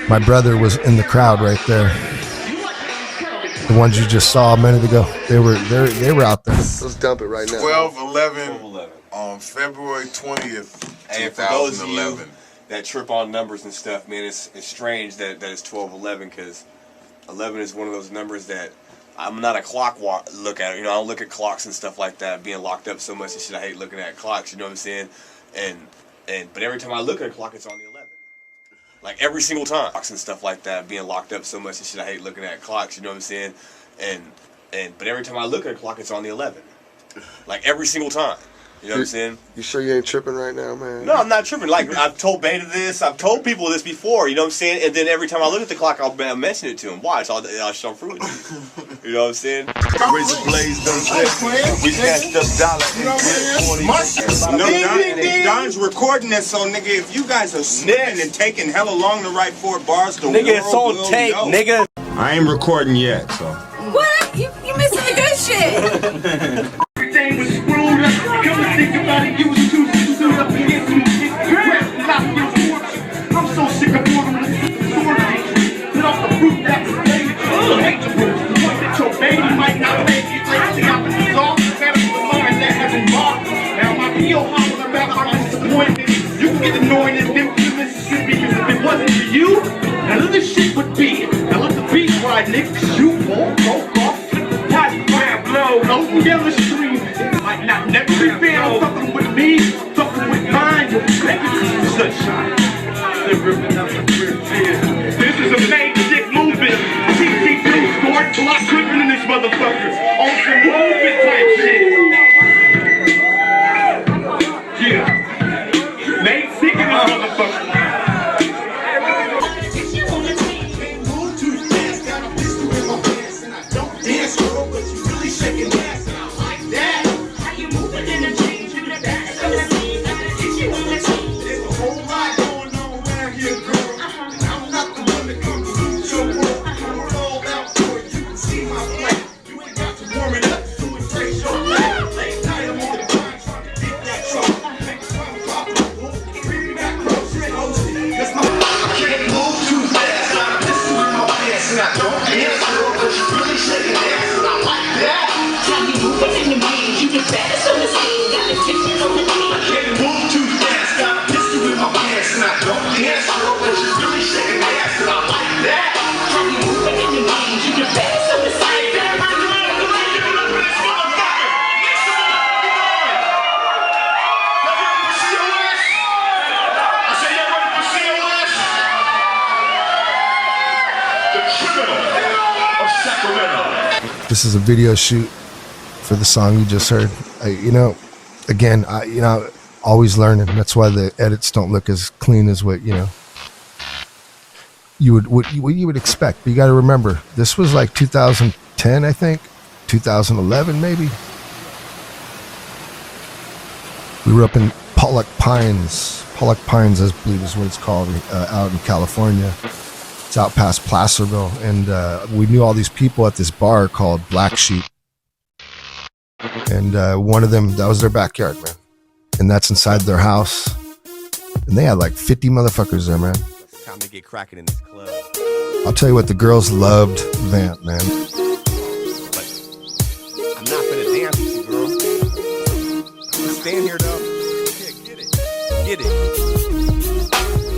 My brother was in the crowd right there. The ones you just saw a minute ago, they were out there. Let's dump it right now. 12/11 on February 20th, Hey, for those of 2011. you that trip on numbers and stuff, man, it's strange that it's 12/11 because 11 is one of those numbers that I'm not a clock look at it. You know, I don't look at clocks and stuff like that. Being locked up so much and shit, I hate looking at clocks. You know what I'm saying? But every time I look at a clock, it's on the 11. Like every single time, and stuff like that. Being locked up so much and shit, I hate looking at clocks. You know what I'm saying? But every time I look at a clock, it's on the 11. Like every single time. You know what I'm saying? You sure you ain't tripping right now, man? No, I'm not tripping. Like I've told Beta this, I've told people this before. You know what I'm saying? And then every time I look at the clock, I'll mention it to them. Why? I'll show fruit. You know what I'm saying? Razor blades done we snatched up dollar and No, Don's recording this, so nigga, if you guys are snipping and taking hella long to write 4 bars, the nigga, it's world on will tape, know. nigga. I ain't recording yet, so. What? You missing the good shit. Everything was screwed up. Come and think about it, you was too screwed up and get through shit. I'm so sick of boredom and put off the fruit that's related to the dangerous. The point that your baby might not make it. Take the opposite off, better to learn that has involved. Now my PO holler about my disappointment. You can get annoying and dim to Mississippi, because if it wasn't for you, none of this shit would be. Now let the beat ride, niggas. You won't go off. Vamp Lo, open down the stream. It might not never be found. Fucking with me, fucking with mine. You'll be back in the sunshine. This is a main dick movement. TC2 scored block clipping in this motherfucker. On some movement type shit. Yeah. Nate sick in this motherfucker. This is a video shoot for the song you just heard. Again, always learning. That's why the edits don't look as clean as what you would expect. But you got to remember, this was like 2010, I think, 2011 maybe. We were up in Pollock Pines, I believe is what it's called, out in California. It's out past Placerville, and we knew all these people at this bar called Black Sheep. And one of them, that was their backyard, man. And that's inside their house. And they had like 50 motherfuckers there, man. It's time to get cracking in this club. I'll tell you what, the girls loved Vamp, man. But I'm not gonna dance with you, girl. I'm gonna stand here, though. Yeah, get it.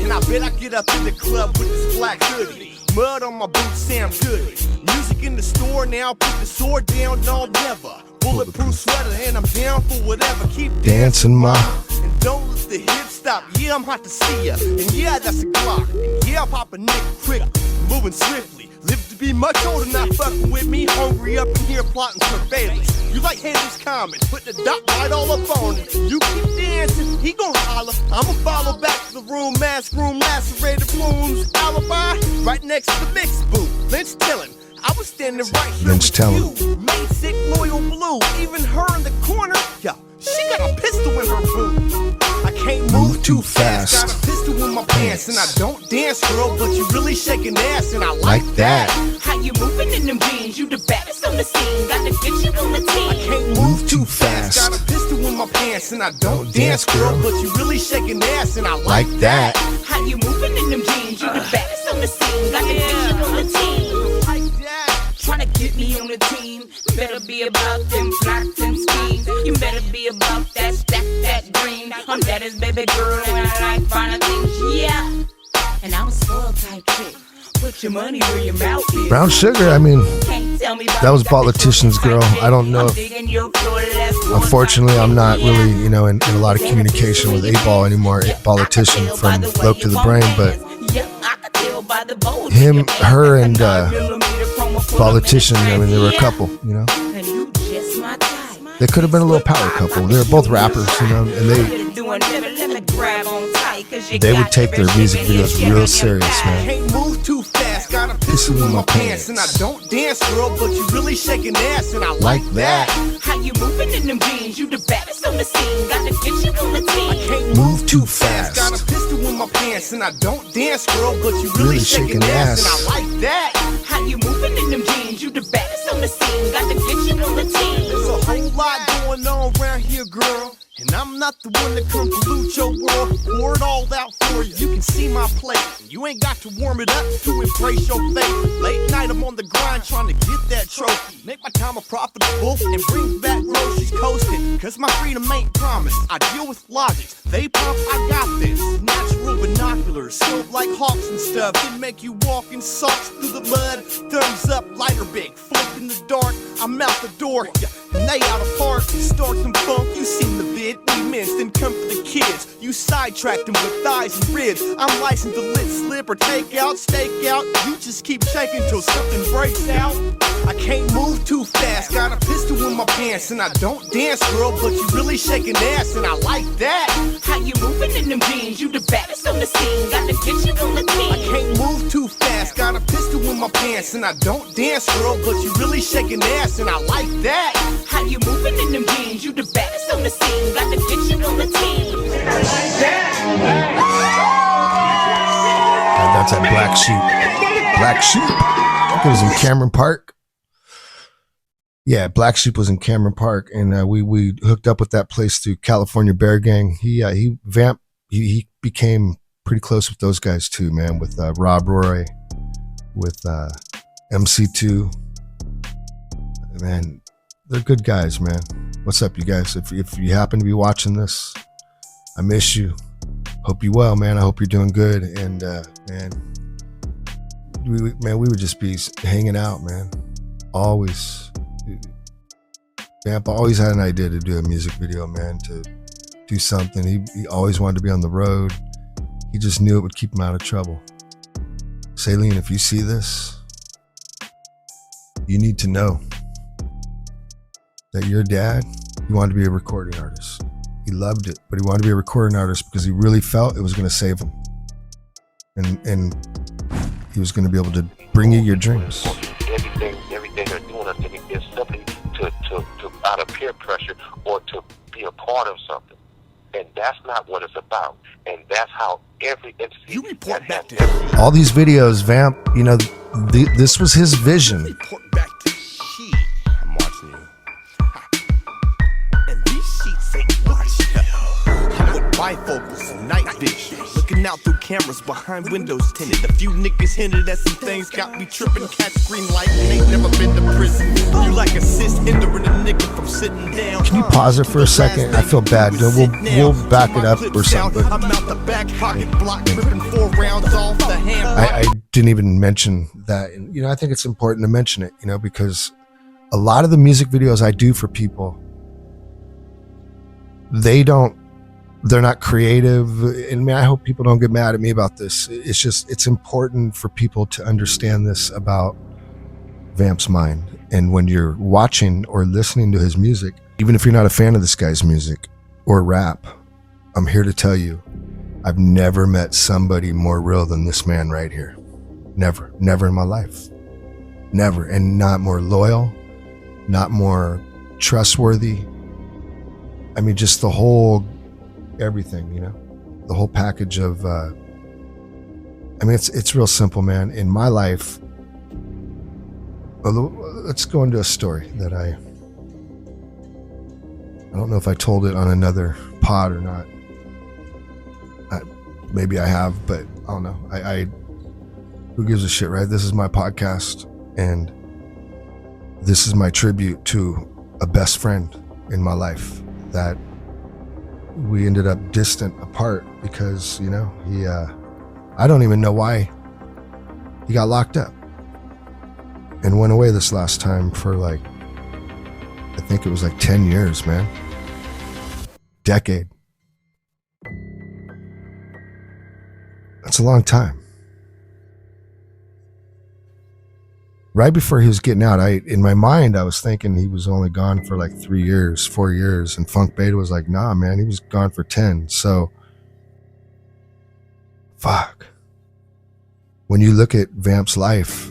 And I bet I get up in the club with this black hoodie. Mud on my boots, Sam Goody. Music in the store now, put the sword down, no never. Bulletproof sweater, and I'm down for whatever. Keep dancing, ma. And don't let the hip stop. Yeah, I'm hot to see ya. And yeah, that's a Glock. And yeah, I pop a nigga quick, moving swiftly. Live to be much older, not fucking with me. Hungry up in here, plotting surveillance. You like haters' comments, put the dot right all up on it. You keep dancing, he gon' holler. I'ma follow back to the room, mask room, lacerated wounds. Alibi, right next to the mix booth. Lynch tellin'. I was standing right here with you. Made sick, loyal blue. Even her in the corner, yo, she got a pistol in her boot. I can't move too fast. Got a pistol in my pants. And I don't dance, girl, but you really shaking ass. And I like that. How you moving in them jeans? You the baddest on the scene. Got to get you on the team. I can't move too fast. Got a pistol in my pants. And I don't dance, girl, but you really shaking ass. And I like that. How you moving in them jeans? You the baddest on the scene. Got to get you on the team. Tryna get me on the team. Better be about them plots and schemes. You better be about that stack, that green. I'm that is baby girl and I like finer things, yeah. And I'm a spoiled type chick. Put your money where your mouth is. Brown Sugar, I mean, that was Politician's girl. I don't know if, unfortunately, I'm not really, in a lot of communication with 8-Ball anymore, Politician from Loke to the Brain, but him, her, and Politician, I mean, they were a couple, They could have been a little power couple. They were both rappers, and they would take their music videos real serious, man. Can't move too fast, got a pistol in my pants. And I don't dance, girl, but you really shaking ass, and I like that. How you moving in them jeans? You the baddest on the scene. Got to get you on the team. I can't move too fast. Got a pistol in my pants, and I don't dance, girl, but you really shaking ass, and I like that. How you moving in them jeans? You the baddest on the scene. Got to get you on the team. There's a whole lot going on around here, girl. And I'm not the one that come pollute your world. Pour it all out for you. You can see my plate. You ain't got to warm it up to embrace your fate. Late night, I'm on the grind trying to get that trophy. Make my time a profitable and bring back groceries coasting. Cause my freedom ain't promised. I deal with logics. They pump, I got this. Natural binoculars, scope like hawks and stuff. Can make you walk in socks through the mud. Thumbs up, lighter big. Flip in the dark, I'm out the door. Yeah. And they out of park, start some funk. You seen the vid. We minced and come for the kids. You sidetracked them with thighs and ribs. I'm licensed to lit, slip, or take out, stake out. You just keep shaking till something breaks out. I can't move too fast. Got a pistol in my pants. And I don't dance, girl, but you really shaking ass. And I like that. How you moving in them jeans? You the baddest on the scene. Got to get you on the team. I can't move too fast. Got a pistol in my pants. And I don't dance, girl, but you really shaking ass. And I like that. How you moving in them jeans? You the baddest on the scene. Got to get you on the team. That's at Black Sheep. Black Sheep. It was in Cameron Park. Yeah, Black Sheep was in Cameron Park, and we hooked up with that place through California Bear Gang. He became pretty close with those guys too, man. With Rob Roy, with MC2. Man, they're good guys, man. What's up, you guys? If you happen to be watching this, I miss you. Hope you well, man. I hope you're doing good. And we would just be hanging out, man. Always. Vamp always had an idea to do a music video, man, to do something. He always wanted to be on the road. He just knew it would keep him out of trouble. Saline, if you see this, you need to know. that your dad, he wanted to be a recording artist. He loved it, but he wanted to be a recording artist because he really felt it was going to save him. And he was going to be able to bring you your dreams. Everything they're doing, I think, is simply to out of peer pressure or to be a part of something. And that's not what it's about. And that's how every entity... You report back to every... All these videos, Vamp, you know, this was his vision. Report back to she. I'm watching you. And these sheets ain't watching you. I'm with bifocals and night vision. Looking out through cameras behind windows tinted. A few niggas hinted at some things, got me tripping. Catch green light and ain't never been to prison. You like assist, hindering a nigga from sitting down. Can you pause it for a second? I feel bad. We'll back it up or something. I'm out the back pocket block, tripping 4 rounds off the hand. I didn't even mention that. You know, I think it's important to mention it, you know, because a lot of the music videos I do for people, they're not creative. And I hope people don't get mad at me about this. It's just, it's important for people to understand this about Vamp's mind. And when you're watching or listening to his music, even if you're not a fan of this guy's music or rap, I'm here to tell you, I've never met somebody more real than this man right here. Never in my life. Never. And not more loyal, not more trustworthy. I mean, just the whole, everything, you know, the whole package of, I mean, it's real simple, man. In my life, let's go into a story that I don't know if I told it on another pod or not. Maybe I have, but I don't know. Who gives a shit, right? This is my podcast, and this is my tribute to a best friend in my life that we ended up distant apart because, you know, he, I don't even know why he got locked up and went away this last time for like, I think it was like 10 years, man. Decade. That's a long time. Right before he was getting out, in my mind, I was thinking he was only gone for like 3 years, 4 years. And Funk Beta was like, nah, man, he was gone for 10. So, fuck. When you look at Vamp's life,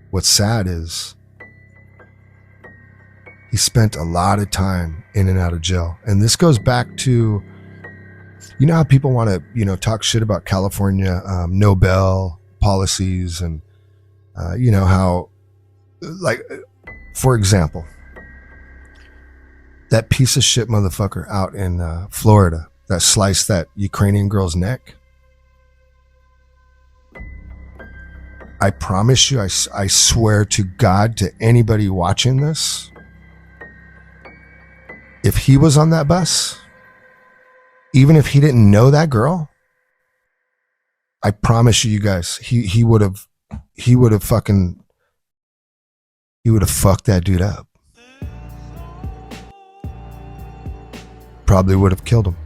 what's sad is he spent a lot of time in and out of jail. And this goes back to, you know how people want to, you know, talk shit about California, no bail policies, and you know how, like, for example, that piece of shit motherfucker out in Florida that sliced that Ukrainian girl's neck. I promise you, I swear to God, to anybody watching this, if he was on that bus, even if he didn't know that girl, I promise you guys, he would have fucked that dude up. Probably would have killed him.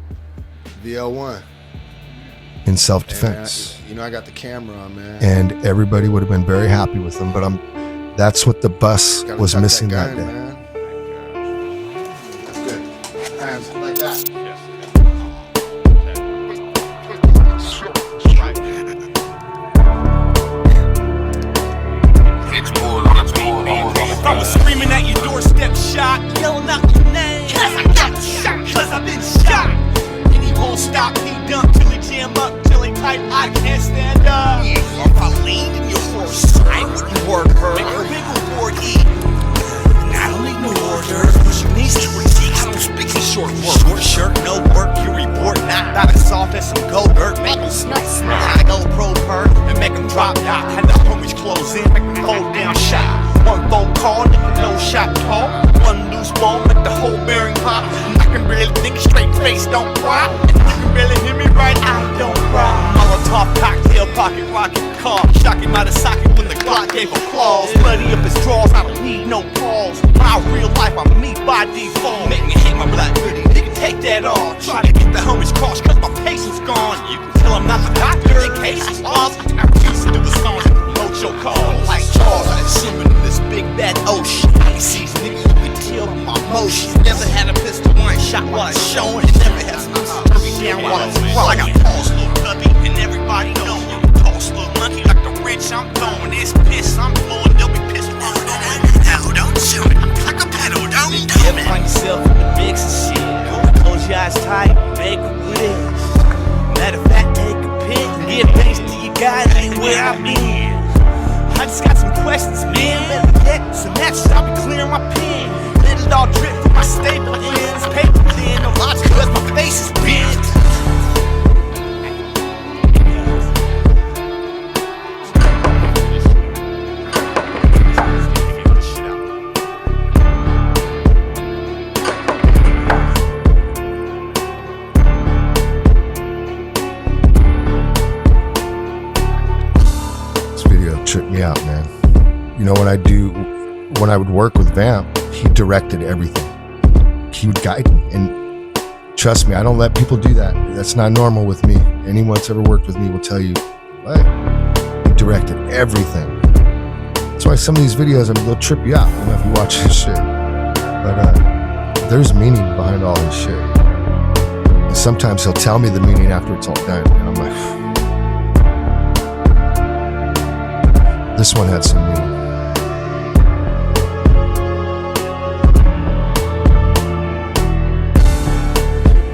VL1. In self-defense. You know, I got the camera on, man. And everybody would have been very happy with him, but that's what the bus was missing that day. Man. That's good. Hands like that. I was screaming at your doorstep, shot, yelling out your name. Cause I got shot, cause I've been shot. And he won't stop, he dump till he jam up, till he tight, I can't stand up. Yeah, if I leaned in your horse, I wouldn't work her. Make a big reward eat. And I don't need no orders, pushing these short cheeks, I don't speak in short work. Short shirt, no work, you report, not about as soft as some gold dirt. Make them snort, I go pro per, and make them drop out. Had the homies close in, make them hold down shot. One phone call, nigga, no shot call. One loose ball, make the whole bearing pop. I can barely think, straight face don't cry. And you can barely hear me right, I don't cry. Molotov cocktail, pocket rocket car. Shock him out of socket when the Glock gave applause. Bloody up his drawers, I don't need no calls. My real life, I'm me by default. Make me hate my black hoodie, nigga, take that off. Try to get the homies crossed, cause my patience gone. You can tell I'm not the doctor, in case it's lost. I refuse to do the songs, no joke call. Like Charles, I assume in this big bag. wanna show it, never has no scurvy down wanna roll. I got balls, little puppy, and everybody know it. Toss little monkey like the rich, I'm throwing this piss, I'm blowing, they'll be pissed. No, don't shoot it, like a pedal, don't do it. You find yourself in the mix of shit. Close your eyes tight, make a wish. Matter of fact, take a pic, get thanks to you guys, ain't where I've been. I just got some questions, man. Better get some matches, I'll be clearing my pen. Let it all drip from my staple ends. Paper thin, no logic, cause my face is bent. Tripped me out, man. You know, when I would work with Vamp, he directed everything. He would guide me, and trust me, I don't let people do that. That's not normal with me. Anyone that's ever worked with me will tell you, what? He directed everything. That's why some of these videos, I mean, they'll trip you out, you know, if you watch this shit. But there's meaning behind all this shit. And sometimes he'll tell me the meaning after it's all done, and I'm like, this one had some meaning.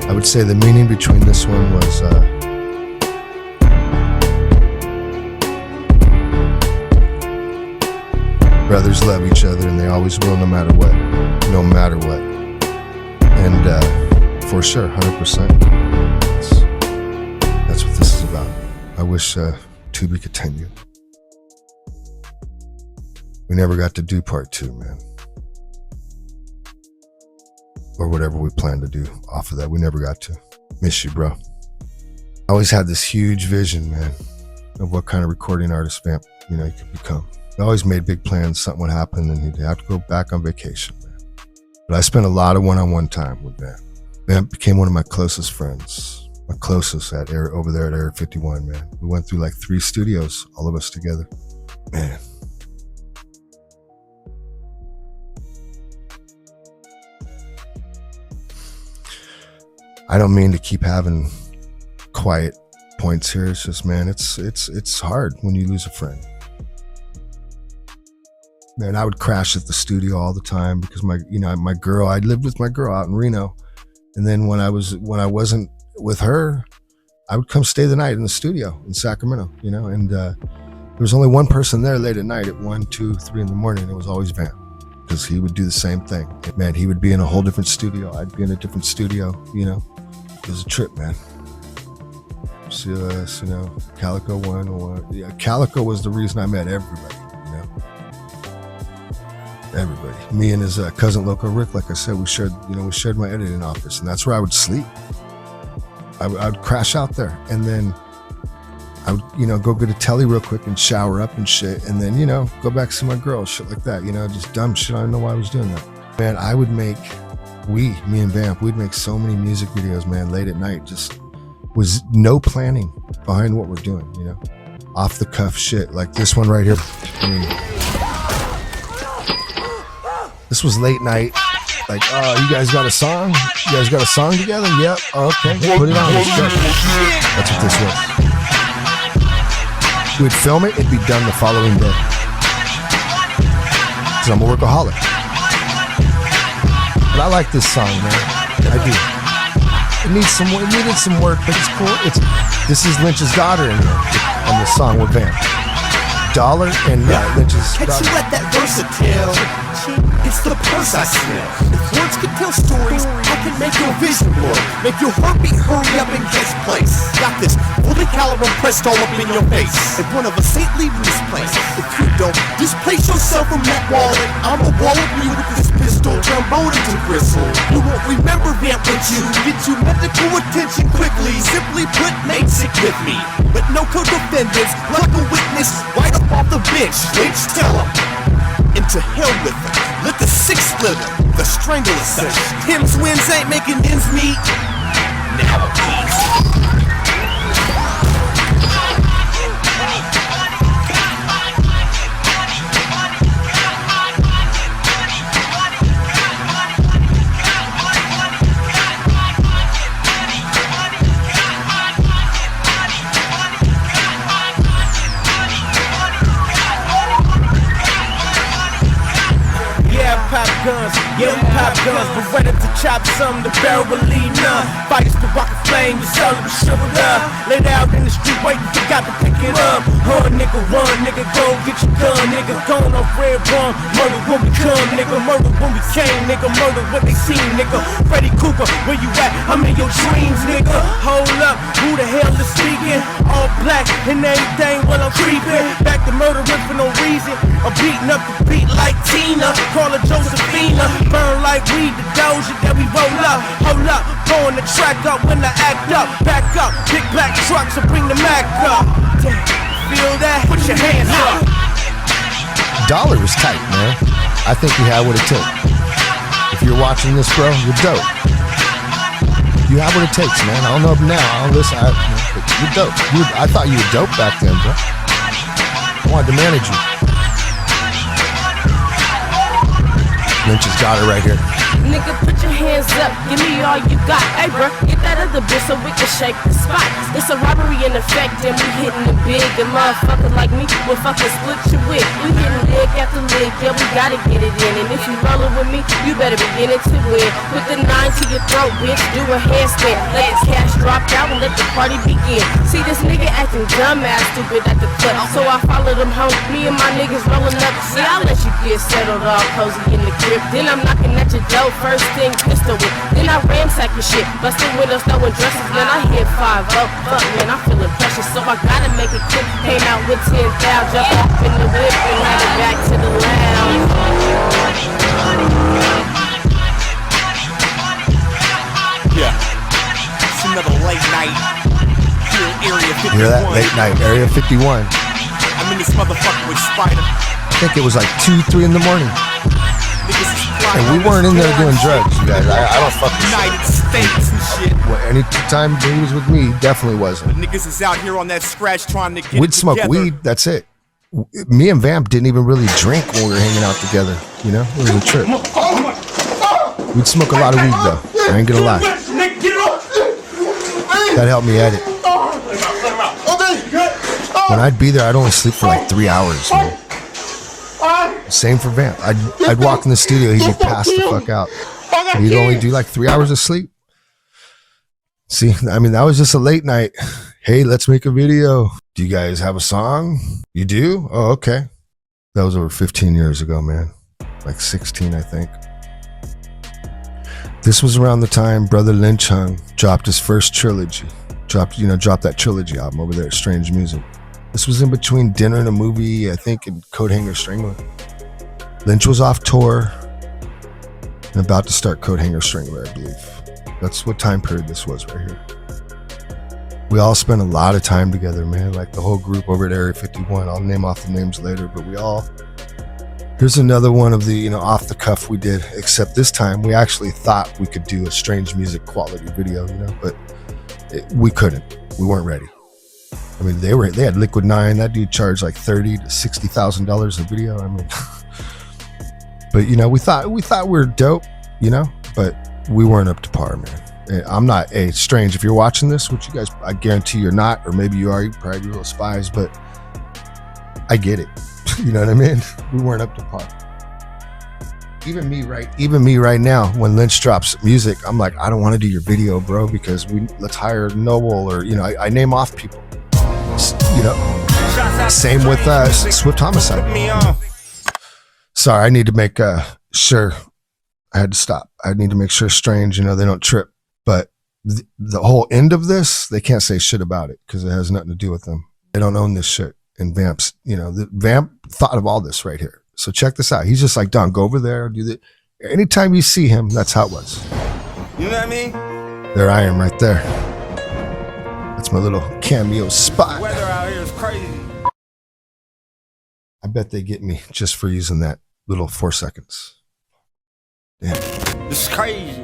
I would say the meaning between this one was brothers love each other and they always will, no matter what. No matter what. And for sure, 100%. That's what this is about. I wish to be continued. We never got to do part 2, man. Or whatever we planned to do off of that. We never got to. Miss you, bro. I always had this huge vision, man, of what kind of recording artist Vamp, you know, he could become. I always made big plans, something would happen and he'd have to go back on vacation, man. But I spent a lot of one-on-one time with Vamp. Vamp became one of my closest friends. My closest over there at Area 51, man. We went through like 3 studios, all of us together. Man. I don't mean to keep having quiet points here. It's just, man, it's hard when you lose a friend. Man, I would crash at the studio all the time because my girl, I lived with my girl out in Reno. And then when I wasn't with her, I would come stay the night in the studio in Sacramento, you know, and there was only one person there late at night at 1, 2, 3 in the morning. It was always Vamp, because he would do the same thing. Man, he would be in a whole different studio. I'd be in a different studio, you know. It was a trip, man. CLS, you know, Calico One. Yeah, Calico was the reason I met everybody, you know. Everybody. Me and his cousin Loco Rick, like I said, we shared my editing office, and that's where I would sleep. I would crash out there, and then I would, you know, go get a telly real quick and shower up and shit, and then, you know, go back see my girl, shit like that, you know, just dumb shit. I don't know why I was doing that. Man, I would make, me and Vamp, we'd make so many music videos, man, late at night. Just was no planning behind what we're doing, you know, off the cuff shit, like this one right here. I mean, this was late night. Like, oh, you guys got a song? You guys got a song together? Yep. Oh, okay. Put it on. That's what this was. We'd film it. It'd be done the following day. Because I'm a workaholic. But I like this song, man. I do. It needed some work, but it's cool. This is Lynch's daughter in here on the song with Vamp. Dollar and Lynch's daughter. Catch you at that versatile. It's the purse I smell. If words could tell stories, I can make your vision blur. Make your heartbeat hurry up and catch place. Got this fully caliber pressed all up in your face. If one of us ain't leaving this place, if you don't, displace yourself from that wall. I'm a wall of you with this pistol, trombone into gristle. You won't remember Vamp with you. Get you medical attention quickly. Simply put, mate, sick with me. But no co-defendants, like a witness, right up off the bench. Lynch, tell him. Into hell with them. Let the six split them. The strangler such. Tim's wins ain't making ends meet. Now Yeah, we pop guns, but ready to chop some, the barrel will lead none. Fighters to rock a flame, you sell it, shriveled up. Laid out in the street, wait, you forgot to pick it up. Nigga, run, nigga, go get your gun, nigga, gone off red rum. Murder when we come, nigga, murder when we came, nigga, murder what they seen, nigga. Freddy Cooper, where you at? I'm in your dreams, nigga. Hold up, who the hell is speaking? All black and everything while I'm creeping. Back to murdering for no reason. I'm beating up the beat like Tina. Call her Josephina. Burn like weed, the doja that we roll up. Hold up, blowing the track up when I act up. Back up, big black trucks and bring the Mac up. Damn, feel that? Put your hands up. Dollar was tight, man. I think he had what it took. If you're watching this, bro, you're dope. You have what it takes, man. I don't know if now. I don't listen. But you're dope. I thought you were dope back then, bro. I wanted to manage you. Lynch has got it right here. Nigga, put your hands up, give me all you got. Hey, bro, get that other bitch so we can shake the spot. It's a robbery in effect, and we hitting it big. A motherfucker like me will fucking split your wig. We hitting leg after leg, yeah, we gotta get it in. And if you rollin' with me, you better begin it to win. Put the 9 to your throat, bitch, do a handstand. Let the cash drop out and let the party begin. See this nigga acting dumbass stupid at the club, so I followed him home. Me and my niggas rollin' up. See, I'll let you get settled all cozy in the crib. Then I'm knocking at your door. First thing pistol with, then I ransack your shit, busting windows, throwing dresses, then I hit 5 up. Fuck man, I'm feeling precious, so I gotta make it quick. Came out with 10,000, jump up in the whip and had it back to the lounge. Yeah, it's another late night here in Area 51. Hear that? Late night, Area 51. I'm in this motherfucker with Spider. I think it was like 2, 3 in the morning. And we weren't in there doing drugs, you guys. I don't fucking United States and shit. Well, any time he was with me, definitely wasn't. But niggas is out here on that scratch trying to get We'd smoke together. weed, that's it. Me and Vamp didn't even really drink when we were hanging out together, you know? It was a trip. We'd smoke a lot of weed, though. I ain't gonna lie. That helped me edit. When I'd be there, I'd only sleep for like 3 hours, man. Same for Vamp. I'd walk in the studio, he'd be passed the fuck out. And he'd only do like 3 hours of sleep. See, I mean, that was just a late night. Hey, let's make a video. Do you guys have a song? You do? Oh, okay. That was over 15 years ago, man. Like 16, I think. This was around the time Brother Lynch dropped his first trilogy. Dropped that trilogy album over there at Strange Music. This was in between Dinner and a Movie, I think, and Coat Hanger Strangler. Lynch was off tour and about to start Coat Hanger Strangler, I believe. That's what time period this was right here. We all spent a lot of time together, man. Like the whole group over at Area 51. I'll name off the names later, but here's another one of the, off the cuff we did, except this time we actually thought we could do a Strange Music quality video, but we couldn't. We weren't ready. I mean, they had Liquid 9. That dude charged like $30,000 to $60,000 a video. I mean, but we thought we were dope, but we weren't up to par, man. I'm not Strange. If you're watching this, which you guys, I guarantee you're not, or maybe you are. You probably be little spies, but I get it. You know what I mean? We weren't up to par. Even me right now, when Lynch drops music, I'm like, I don't want to do your video, bro, because let's hire Noel, or I name off people. Same with Swift Homicide. Sorry, I need to make sure. I had to stop. I need to make sure Strange, they don't trip. But the whole end of this, they can't say shit about it because it has nothing to do with them. They don't own this shit. And Vamp's, the Vamp thought of all this right here. So check this out. He's just like, Don, go over there, do that. Anytime you see him, that's how it was. You know what I mean? There I am right there. That's my little cameo spot. The weather out here is crazy. I bet they get me just for using that little 4 seconds. Damn. It's crazy.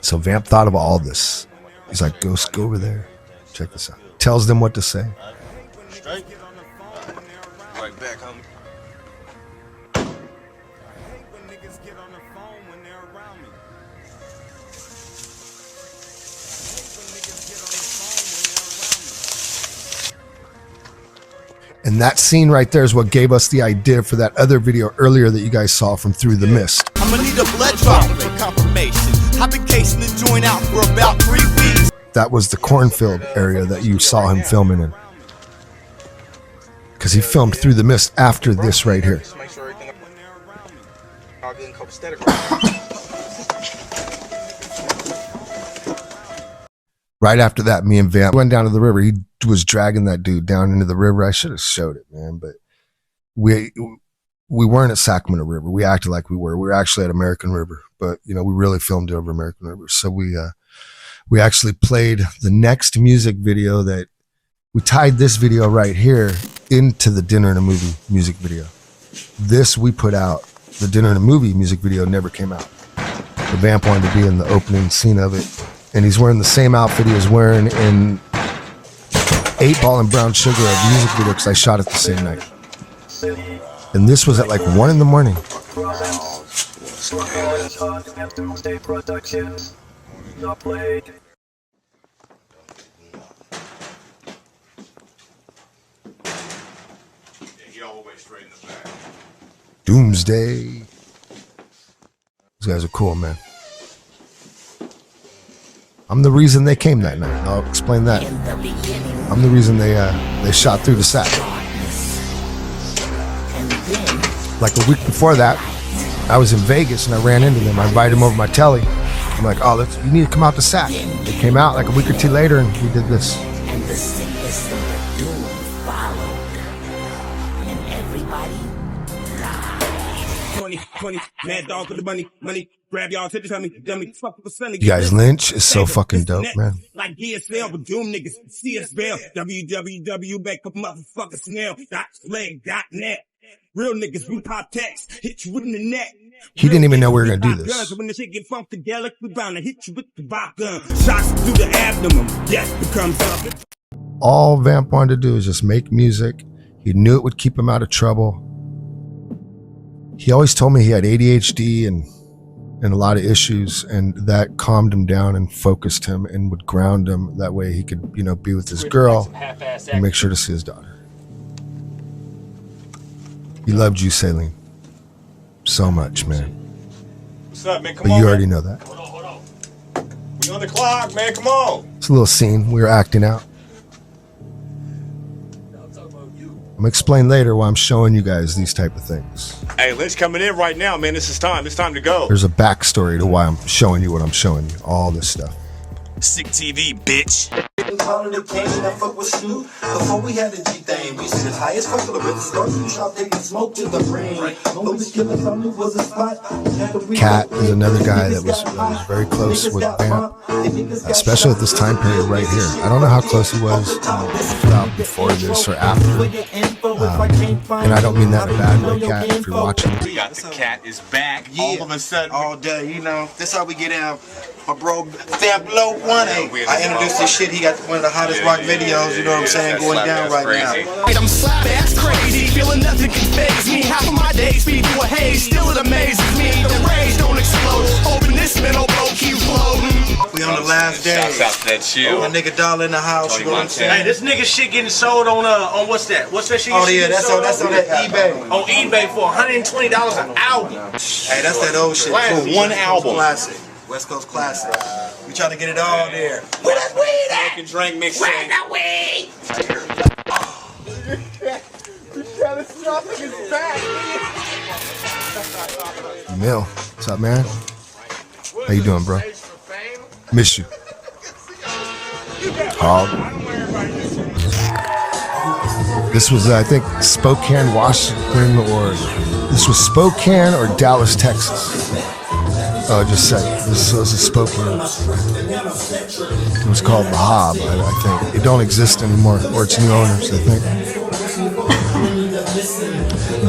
So Vamp thought of all this. He's like, go over there. Check this out. Tells them what to say. Straight. Right back, homie. And that scene right there is what gave us the idea for that other video earlier that you guys saw from Through the Mist. I'ma need a blood drop for confirmation. I've been casing the joint out for about 3 weeks. That was the cornfield area that you saw him filming in. Because he filmed Through the Mist after this right here. Right after that, me and Vamp went down to the river. He was dragging that dude down into the river. I should have showed it, man, but we weren't at Sacramento River. We acted like we were. We were actually at American River, but you know, we really filmed it over American River. So we actually played the next music video that we tied this video right here into the Dinner and a Movie music video. This we put out. The Dinner and a Movie music video never came out. The Vamp wanted to be in the opening scene of it. And he's wearing the same outfit he was wearing in 8 Ball and Brown Sugar, a music video, because I shot it the same night. And this was at like 1 in the morning. Doomsday. These guys are cool, man. I'm the reason they came that night. I'll explain that. I'm the reason they shot Through the Sack. Like a week before that, I was in Vegas and I ran into them. I invited them over my telly. I'm like, oh, you need to come out to Sack. They came out like a week or 2 later and we did this. Mad dog for the money, grab y'all to the dummy, fuck with the You guys, Lynch is so fucking dope, man. Like DSL, but doom niggas, CSBL, www, back up motherfuckers snail, .leg.net. Real niggas, we pop text, hit you in the neck. He didn't even know we were gonna do this. When the shit get funked together, we bound to hit you with the vibe gun. Shots through the abdomen, death becomes up. All Vamp wanted to do is just make music. He knew it would keep him out of trouble. He always told me he had ADHD and a lot of issues, and that calmed him down and focused him and would ground him. That way he could, you know, be with his girl and make sure to see his daughter. He loved you, Saline, so much, man. What's up, man? Come but on, you man. already know that. Hold on. We on the clock, man. Come on. It's a little scene. We were acting out. I'm gonna explain later why I'm showing you guys these type of things. Hey, Lynch coming in right now, man. This is time. It's time to go. There's a backstory to why I'm showing you what I'm showing you. All this stuff. Sick TV, bitch. Before we had the G thing, we see the highest fuck of the business start to shop, taking smoke to the brain. Cat is another guy that was very close with Vamp, especially at this time period right here. I don't know how close he was before this or after. And I don't mean that in a bad way, Cat, if you're watching. We got the Cat is back. All of a sudden. All day, you know. That's how we get out. My bro, Vamp Lo One. I introduced this shit. He got one of the hottest rock videos, you know what I'm saying, going down right now. I'm that's crazy, feeling nothing can faze me. Half of my days speed through a haze, still it amazes me. The rage don't explode, hoping this mental blow keep floating. We on the last day. Shouts out to that chill. My nigga Dollar in the house, you know what I'm saying? Hey, this nigga shit getting sold on what's that? What's that shit? Oh yeah, that's on that eBay. On eBay for $120 an album. Hey, that's that old shit. For one album. Classic. West Coast classic. We trying to get it all there. Where that weed at? Drink mix. Where that weed? Mill, what's up, man? How you doing, bro? Miss you. Hog. This was, I think, Spokane, Washington, or this was Spokane or Dallas, Texas. Oh, it just said this was a Spokane. It was called the Hob, I think. It don't exist anymore, or its new owners, I think.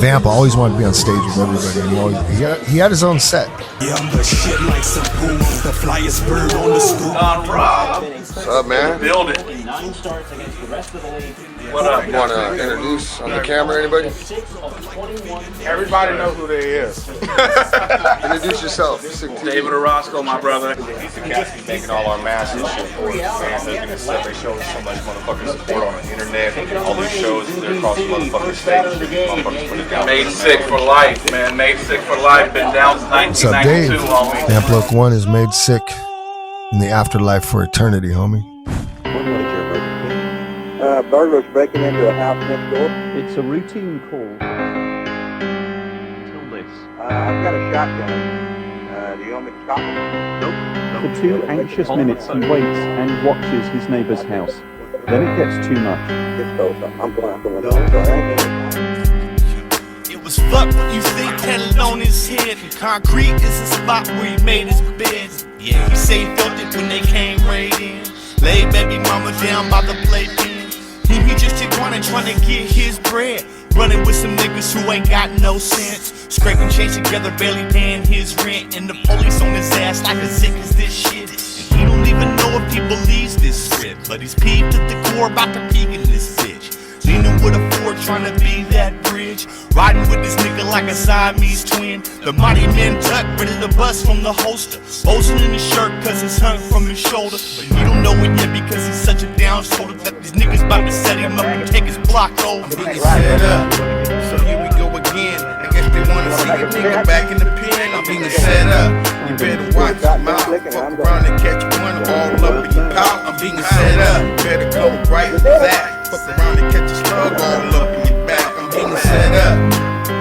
Vamp always wanted to be on stage with everybody, and he had his own set. Yeah, I'm the shit like some poop, the flyest bird on the scoop. What's up, man? Build it. What up? You want to introduce on the camera, anybody? Everybody knows who they is. Introduce yourself. David Orozco, my brother. These are cats be making all our masks and shit for us. Man, looking at stuff they show us somebody's motherfucking support on the internet. All these shows, they're across the motherfucking state. Motherfuckers put it down. Made sick for life, man. Made sick for life. Been down since What's up, Dave? 1992, homie. VAMPLOC1 is made sick in the afterlife for eternity, homie. Burglars breaking into a house next door. It's a routine call. Until this. I've got a shotgun. Do you want me to stop him? Nope. For 2 anxious minutes, he waits and watches his neighbor's house. Then it gets too much. I'm going. It was fuck what you think tatted on his head. And concrete is the spot where he made his bed. Yeah, he say he felt it when they came right in. Laid baby mama down by the playpen. He just took one and trying to get his bread. Running with some niggas who ain't got no sense. Scraping change together, barely paying his rent. And the police on his ass like as sick as this shit. And he don't even know if he believes this script. But he's peeved at the core about the peak in this bitch. Leaning with a Ford trying to be that bridge. Riding with this nigga like a Siamese twin. The mighty men tuck, ready to bust from the holster. Boasting in his shirt cause it's hung from his shoulder. But he don't know it yet because he's such a down shoulder that these niggas about to set him up and take his block over. Niggas set up, so here we go again. I guess they wanna see a nigga back in the pen. I'm being set up, you better watch your mouth. Fuck around and catch one all up in your pouch. I'm being set up, better come right with that. Fuck around and catch a slug all up in your back. I'm being set up.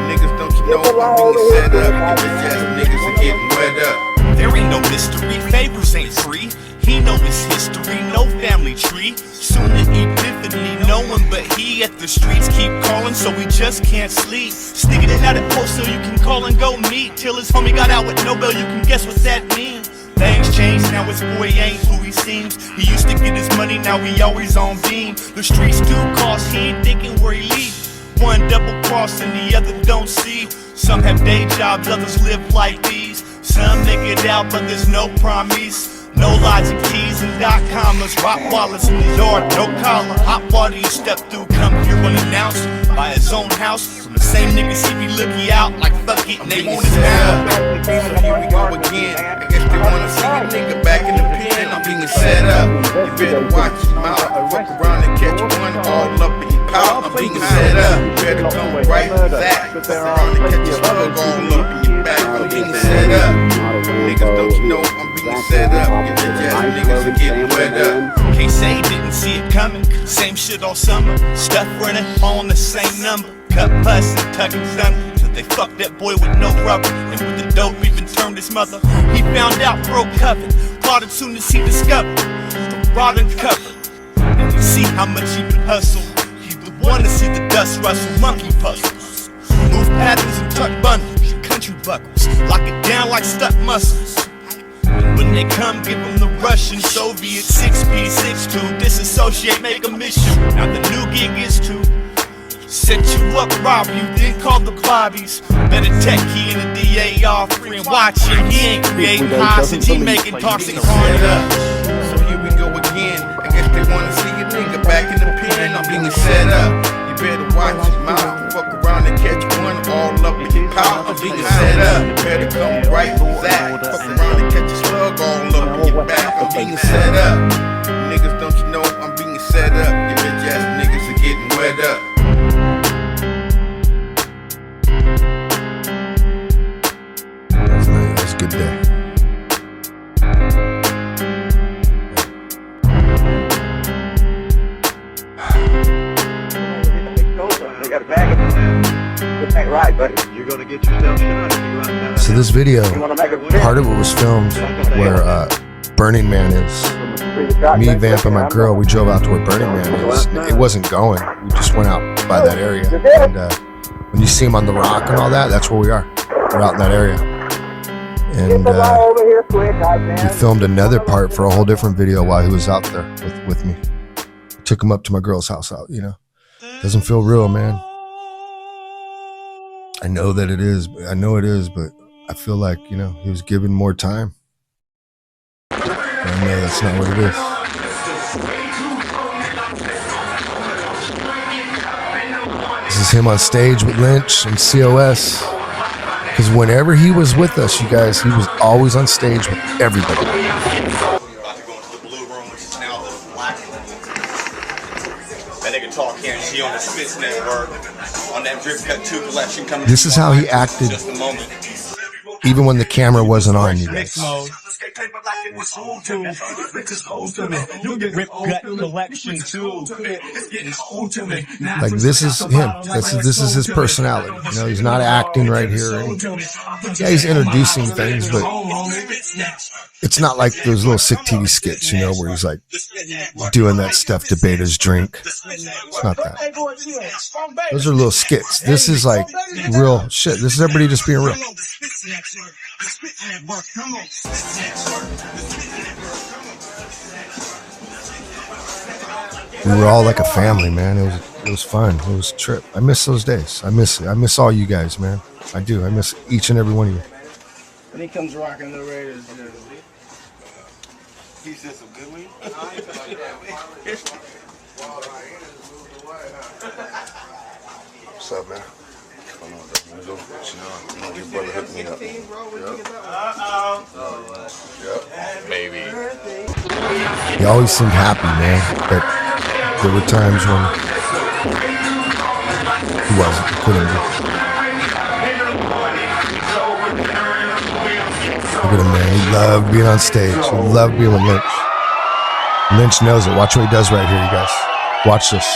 Niggas, don't you know I'm being set up? You bitch ass niggas are getting wet up. There ain't no mystery, favors ain't free. He know his history, no family tree. Soon to epiphany, no one but he at the streets keep calling, so we just can't sleep. Sneaking in out at post so you can call and go meet. Till his homie got out with no bail, you can guess what that means. Things changed, now his boy ain't who he seems. He used to get his money, now he always on beam. The streets do cost, he ain't thinking where he leaves. One double cross and the other don't see. Some have day jobs, others live like these. Some make it out, but there's no promise. No logic keys and .commas. Rock wallets in the yard, no collar. Hot water you step through, come here unannounced. By his own house, from the same niggas he be looking out like fuck it, name on his mouth. So here we go again. I guess they wanna see a nigga back in the pen. I'm being set up, you better watch your mouth. Fuck around and catch one all up in your pouch. I'm being set up, you better come right with that. Fuck around and catch a slug all up in your back. I'm being set up. Niggas, don't you know I'm being set up? You bitch ass niggas are getting wet up. Can't say he didn't see it coming. Same shit all summer. Stuff running on the same number. Cut pus and tucking thunder. Till they fucked that boy with no rubber. And with the dope even turned his mother. He found out broke covered. Plotted soon as he discovered the rod and cover. And you see how much he would hustle. He would want to see the dust rustle. Monkey puzzles. Move patterns and tuck bundles. Country buckles. Lock it down like stuck muscles. When they come, give them the Russian Soviet 6P, 6-2, disassociate, make a mission. Now the new gig is to set you up, rob you, then call the bobbies. Better tech key in the DA off free and watch him. He ain't creating hostage, he making toxic harm. So here we go again. I guess they wanna see a nigga back in the pen. I'm being set up. You better watch your mouth. Fuck around and catch one all up in your pouch. I'm being set up. You better come right with that. Fuck around and catch a slug all up in your back. I'm being set up. Niggas, don't you know I'm being set up? You bitch ass niggas are getting wet up. That's nice. That's a good day. They got a bag of them. This ain't right, buddy. You're gonna get yourself shot if you run down. So this video, part of it was filmed where Burning Man is. Me, Vamp, and my girl, we drove out to where Burning Man is. It wasn't going. We just went out by that area. And when you see him on the rock and all that, that's where we are. We're out in that area. And we filmed another part for a whole different video while he was out there with me. Took him up to my girl's house out, you know. Doesn't feel real, man. I know that it is. I know it is, but I feel like, you know, he was given more time. But I know that's not what it is. This is him on stage with Lynch and COS. Because whenever he was with us, you guys, he was always on stage with everybody. That nigga Talk He on the Spitz Network on that Drip Cut 2 collection coming. This is how he acted just a moment. even when the camera wasn't on, you guys. Like, this is him. This is his personality. You know, he's not acting right here. Yeah, he's introducing things, but it's not like those little sick TV skits, you know, where he's like doing that stuff to bait his drink. It's not that. Those are little skits. This is like real shit. This is everybody just being real. We were all like a family, man. It was fun. It was a trip. I miss those days. I miss all you guys, man. I do. I miss each and every one of you. When he comes rocking the Raiders, he said some good weed. What's up, man? Your brother hooked me up. Yep. Maybe. He always seemed happy, man. But there were times when he wasn't. He couldn't be. Look at him, man. He loved being on stage. He loved being with Lynch. Lynch knows it. Watch what he does right here, you guys. Watch this.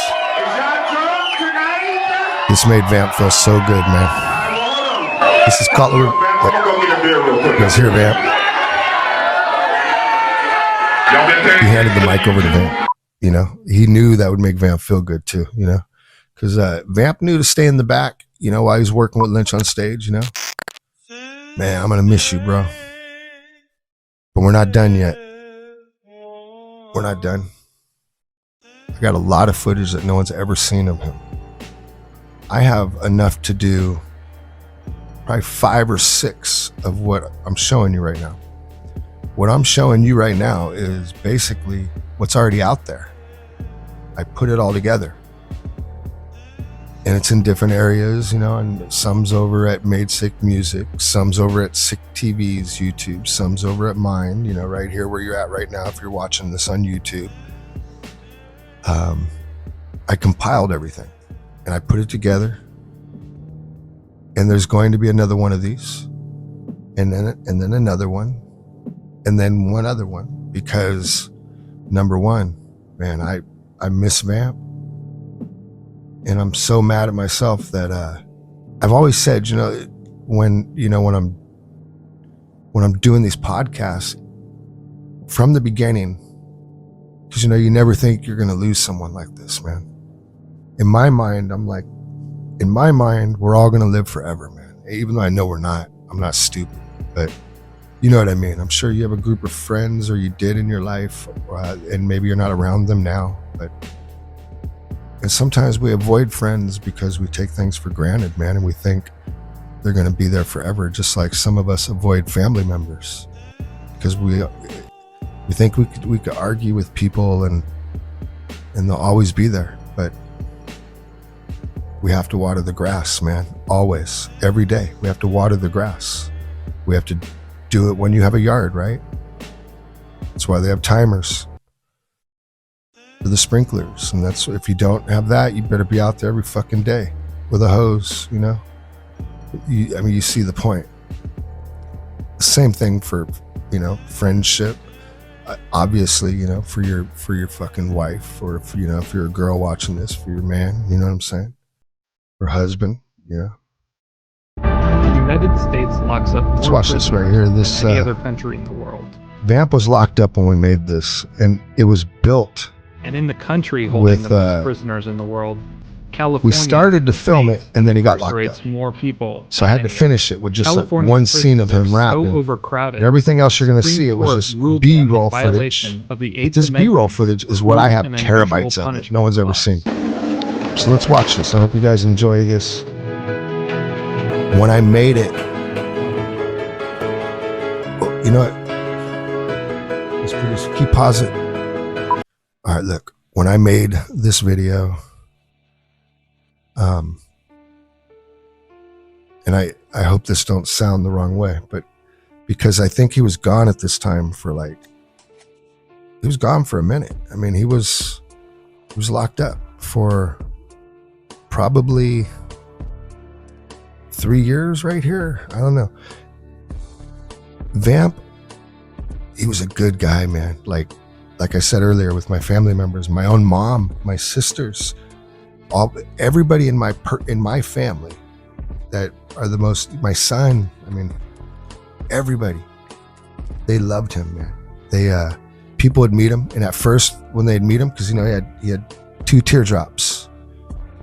This made Vamp feel so good, man. This is Cutler. You guys hear Vamp? He handed the mic over to Vamp. You know, he knew that would make Vamp feel good too, you know, because Vamp knew to stay in the back, you know, while he was working with Lynch on stage, you know. Man, I'm going to miss you, bro. But we're not done yet. We're not done. I got a lot of footage that no one's ever seen of him. I have enough to do probably 5 or 6 of what I'm showing you right now. What I'm showing you right now is basically what's already out there. I put it all together. And it's in different areas, you know, and some's over at Made Sick Music, some's over at Sick TV's YouTube, some's over at mine, you know, right here where you're at right now if you're watching this on YouTube. I compiled everything and I put it together. And there's going to be another one of these, and then another one, and then one other one, because number one, man, I miss Vamp, and I'm so mad at myself that I've always said, you know, when I'm doing these podcasts from the beginning, because you know you never think you're gonna lose someone like this, man. In my mind, I'm like. In my mind, we're all going to live forever, man. Even though I know we're not. I'm not stupid. But you know what I mean. I'm sure you have a group of friends, or you did in your life, and maybe you're not around them now. And sometimes we avoid friends because we take things for granted, man. And we think they're going to be there forever. Just like some of us avoid family members. Because we think we could argue with people and they'll always be there. But we have to water the grass, man. Always. Every day. We have to water the grass. We have to do it when you have a yard, right? That's why they have timers for the sprinklers. And that's, if you don't have that, you better be out there every fucking day with a hose, you know? You see the point. Same thing for, you know, friendship. Obviously, you know, for your fucking wife, or if, you know, if you're a girl watching this, for your man, you know what I'm saying? Or husband, yeah. The United States locks up Let's watch this right here. This any other country in the world. Vamp was locked up when we made this, and it was built. And in the country holding the most prisoners in the world, California. We started to film it, and then he got locked up. More people. So I had to finish it with just like one scene of him rapping. So overcrowded. Everything else you're going to see, it was just B-roll footage. This B-roll footage is what I have terabytes of that no one's ever seen. So let's watch this. I hope you guys enjoy this. when I made it, you know what? Let's produce, keep pause it. All right, look, when I made this video, and I hope this don't sound the wrong way, but because I think he was gone at this time for like, he was gone for a minute. I mean, he was locked up for probably 3 years right here. I don't know. Vamp, he was a good guy, man. Like I said earlier, with my family members, my own mom, my sisters, everybody in my family that are the most, my son, I mean, everybody, they loved him, man. They people would meet him, and at first when they'd meet him, because you know he had 2 teardrops,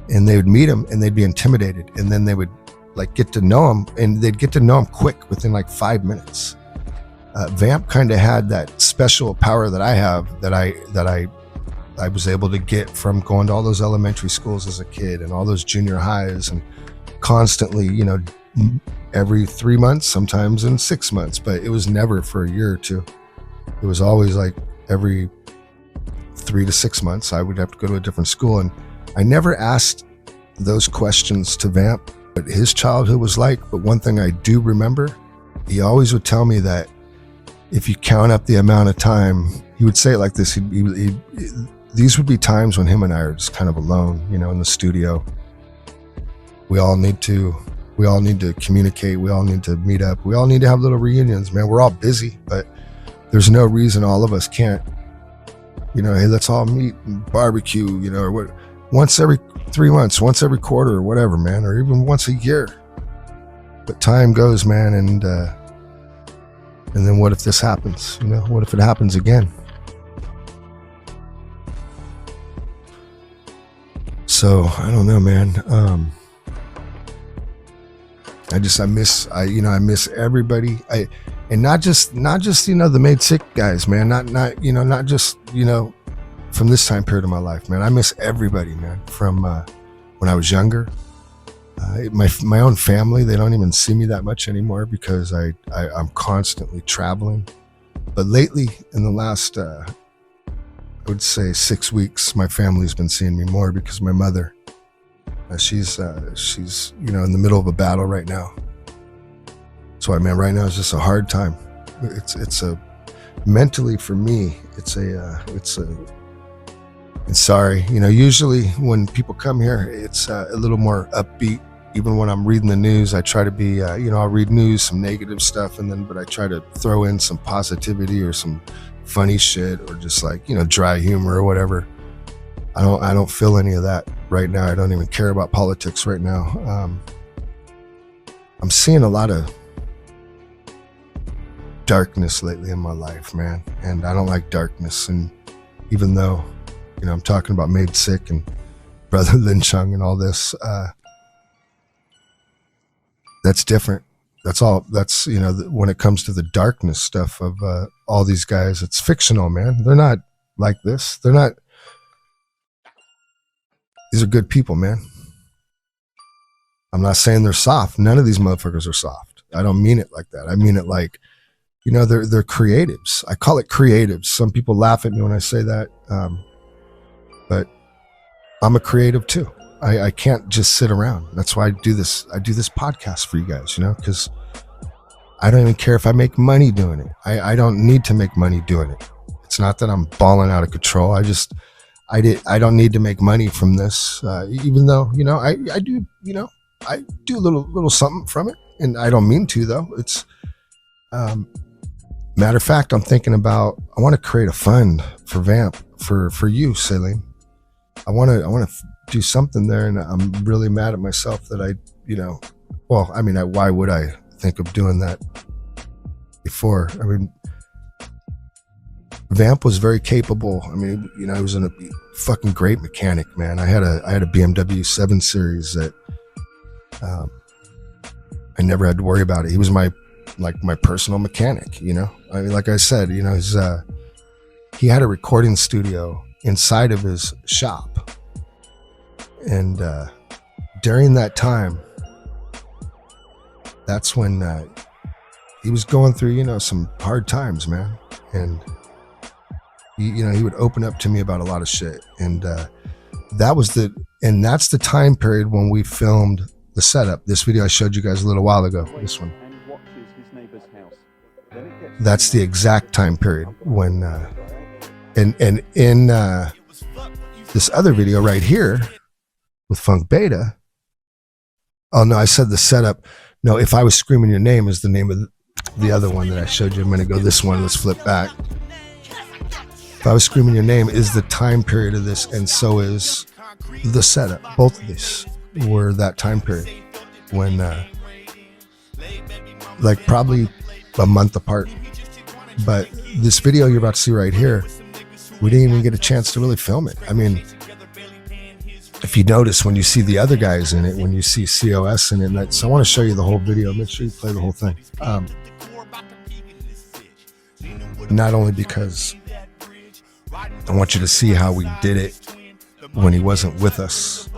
and they would meet him and they'd be intimidated, and then they would like get to know him, and they'd get to know him quick within like 5 minutes. Vamp kind of had that special power that I have, that I was able to get from going to all those elementary schools as a kid and all those junior highs, and constantly, you know, every 3 months, sometimes in 6 months, but it was never for a year or two. It was always like every 3 to 6 months I would have to go to a different school. And I never asked those questions to Vamp what his childhood was like, but one thing I do remember, he always would tell me that if you count up the amount of time, he would say it like this, these would be times when him and I are just kind of alone, you know, in the studio. We all need to communicate. We all need to meet up. We all need to have little reunions, man. We're all busy, but there's no reason all of us can't, you know, hey, let's all meet and barbecue, you know, or what, once every 3 months, once every quarter or whatever, man, or even once a year. But time goes, man, and then what if this happens? You know, what if it happens again? So I don't know, man. I miss everybody. And not just, you know, the Made Sick guys, man, not just, you know, from this time period of my life, man. I miss everybody, man, from when I was younger. My own family, they don't even see me that much anymore because I'm constantly traveling. But lately, in the last, I would say 6 weeks, my family's been seeing me more because my mother, she's you know, in the middle of a battle right now. So I mean, right now is just a hard time. It's a mentally for me. And sorry, you know, usually when people come here, it's a little more upbeat. Even when I'm reading the news, I try to be, you know, I'll read news, some negative stuff, but I try to throw in some positivity or some funny shit or just like, you know, dry humor or whatever. I don't feel any of that right now. I don't even care about politics right now. I'm seeing a lot of darkness lately in my life, man, and I don't like darkness. And even though, you know, I'm talking about Made Sick and Brother Lin Chung and all this, that's different. That's all. That's, you know, when it comes to the darkness stuff of all these guys, it's fictional, man. They're not like this. They're not. These are good people, man. I'm not saying they're soft. None of these motherfuckers are soft. I don't mean it like that. I mean it like, you know, they're creatives. I call it creatives. Some people laugh at me when I say that, but I'm a creative too. I can't just sit around. That's why I do this. I do this podcast for you guys, you know, because I don't even care if I make money doing it. I don't need to make money doing it. It's not that I'm balling out of control. I don't need to make money from this, even though, you know, I do, you know, I do a little something from it, and I don't mean to though. It's, matter of fact, I'm thinking about, I want to create a fund for Vamp for you, Celine. I want to do something there, and I'm really mad at myself that I, you know, well, I mean, why would I think of doing that before? I mean, Vamp was very capable. I mean, you know, he was a fucking great mechanic, man. I had a BMW 7 Series that I never had to worry about it. He was my personal mechanic, you know. I mean, like I said, you know, he had a recording studio inside of his shop, and during that time, that's when he was going through, you know, some hard times, man. And he would open up to me about a lot of shit. And that's the time period when we filmed the setup. This video I showed you guys a little while ago, this one. That's the exact time period when and in this other video right here with Funk Beta. Oh no, I said the setup. No, If I Was Screaming Your Name is the name of the other one that I showed you a minute ago. This one, let's flip back. If I Was Screaming Your Name is the time period of this, and so is the setup. Both of these were that time period when like probably a month apart. But this video you're about to see right here, we didn't even get a chance to really film it. I mean, if you notice when you see the other guys in it, when you see COS in it, so I want to show you the whole video. Make sure you play the whole thing. Not only because I want you to see how we did it when he wasn't with us,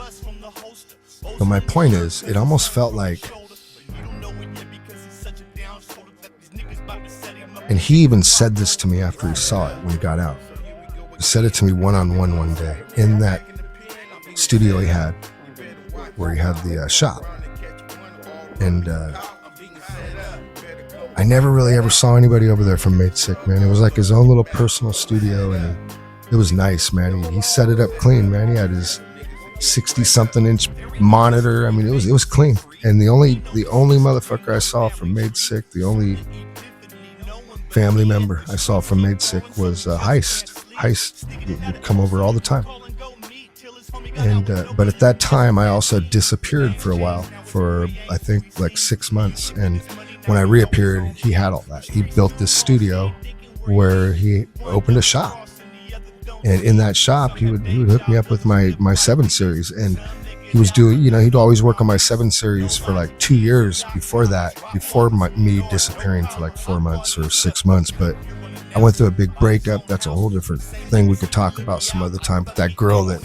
but my point is, it almost felt like, and he even said this to me after he saw it when he got out. He said it to me one-on-one one day in that studio he had where he had the shop. And I never really ever saw anybody over there from Made Sick, man. It was like his own little personal studio, and it was nice, man. He set it up clean, man. He had his 60-something inch monitor. I mean, it was clean. And the only motherfucker I saw from Made Sick, the only family member I saw from Made Sick was Heist. Heist would come over all the time. And but at that time I also disappeared for a while, for I think like 6 months. And when I reappeared, he had all that. He built this studio where he opened a shop, and in that shop he would hook me up with my 7 series. And he was doing, you know, he'd always work on my 7 series for like 2 years before that, before me disappearing for like 4 months or 6 months. But I went through a big breakup. That's a whole different thing we could talk about some other time. But that girl that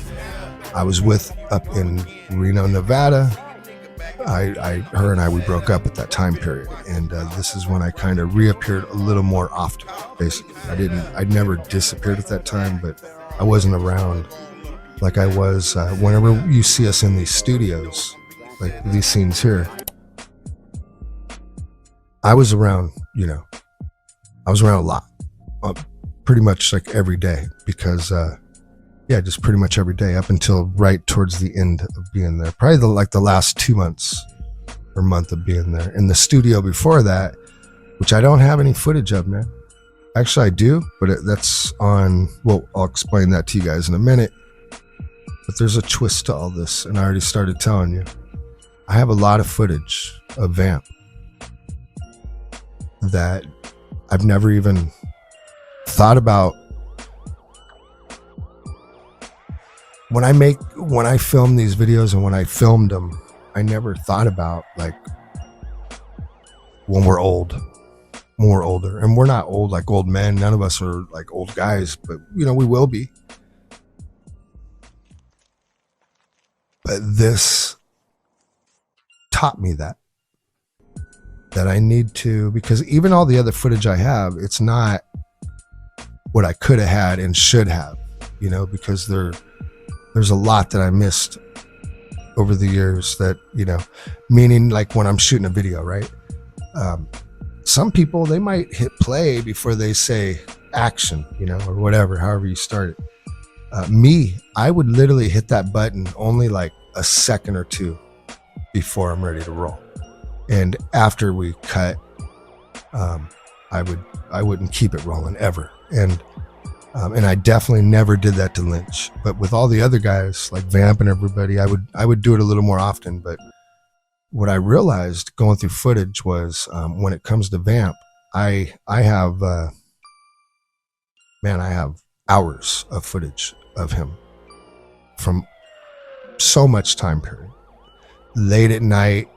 I was with up in Reno, Nevada, her and I, we broke up at that time period. And this is when I kind of reappeared a little more often, basically. I'd never disappeared at that time, but I wasn't around like I was whenever you see us in these studios, like these scenes here. I was around, you know, I was around a lot, pretty much like every day, because yeah, just pretty much every day up until right towards the end of being there. Probably the last 2 months or month of being there. In the studio before that, which I don't have any footage of, man. Actually, I do, but that's on, well, I'll explain that to you guys in a minute. But there's a twist to all this, and I already started telling you. I have a lot of footage of Vamp that I've never even thought about. When I film these videos, and when I filmed them, I never thought about, like, when we're older. And we're not old like old men. None of us are like old guys, but, you know, we will be. But this taught me that I need to, because even all the other footage I have, it's not what I could have had and should have, you know, because there's a lot that I missed over the years that, you know, meaning like when I'm shooting a video, right? Some people, they might hit play before they say action, you know, or whatever, however you start it. Me, I would literally hit that button only like a second or two before I'm ready to roll. And after we cut, I wouldn't keep it rolling ever. And I definitely never did that to Lynch. But with all the other guys like Vamp and everybody, I would do it a little more often. But what I realized going through footage was, when it comes to Vamp, I have hours of footage of him from so much time period. Late at night,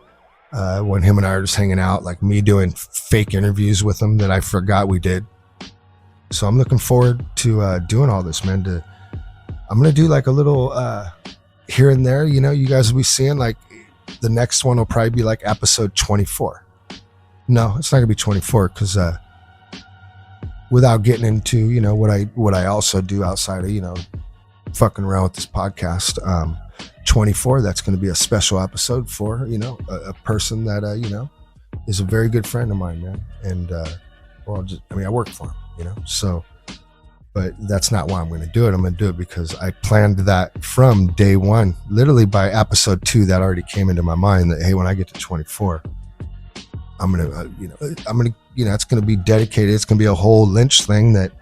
when him and I are just hanging out, like me doing fake interviews with him that I forgot we did. So I'm looking forward to doing all this, man. I'm gonna do like a little here and there, you know. You guys will be seeing, like, the next one will probably be like episode 24. No, it's not gonna be 24 because without getting into, you know, what I also do outside of, you know, fucking around with this podcast, 24, that's going to be a special episode for, you know, a person that, you know, is a very good friend of mine, man. And, well, I work for him, you know, so, but that's not why I'm going to do it. I'm going to do it because I planned that from day one, literally by episode 2, that already came into my mind that, hey, when I get to 24, I'm going to, you know, it's going to be dedicated. It's going to be a whole Lynch thing that,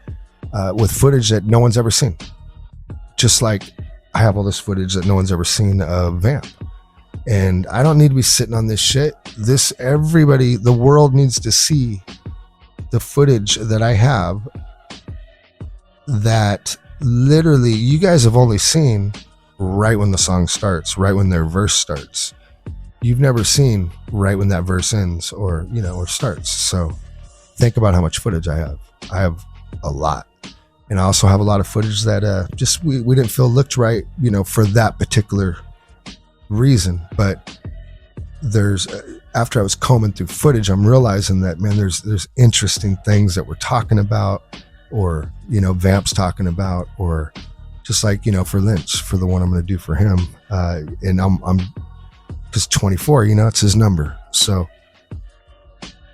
with footage that no one's ever seen. Just like I have all this footage that no one's ever seen of Vamp. And I don't need to be sitting on this shit. Everybody, the world needs to see the footage that I have that literally you guys have only seen right when the song starts, right when their verse starts. You've never seen right when that verse ends or, you know, or starts. So think about how much footage I have. I have a lot. And I also have a lot of footage that just we didn't feel looked right, you know, for that particular reason. But there's after I was combing through footage, I'm realizing that, man, there's interesting things that we're talking about, or, you know, Vamp's talking about, or just like, you know, for Lynch, for the one I'm going to do for him. And I'm because 24, you know, it's his number. So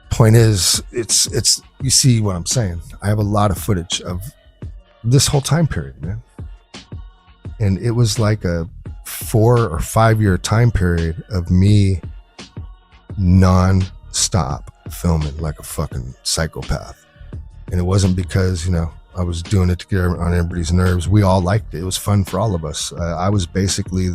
point is, it's you see what I'm saying. I have a lot of footage of this whole time period, man. And it was like a 4 or 5 year time period of me non-stop filming like a fucking psychopath. And it wasn't because, you know, I was doing it to get on everybody's nerves. We all liked it. It was fun for all of us. I was basically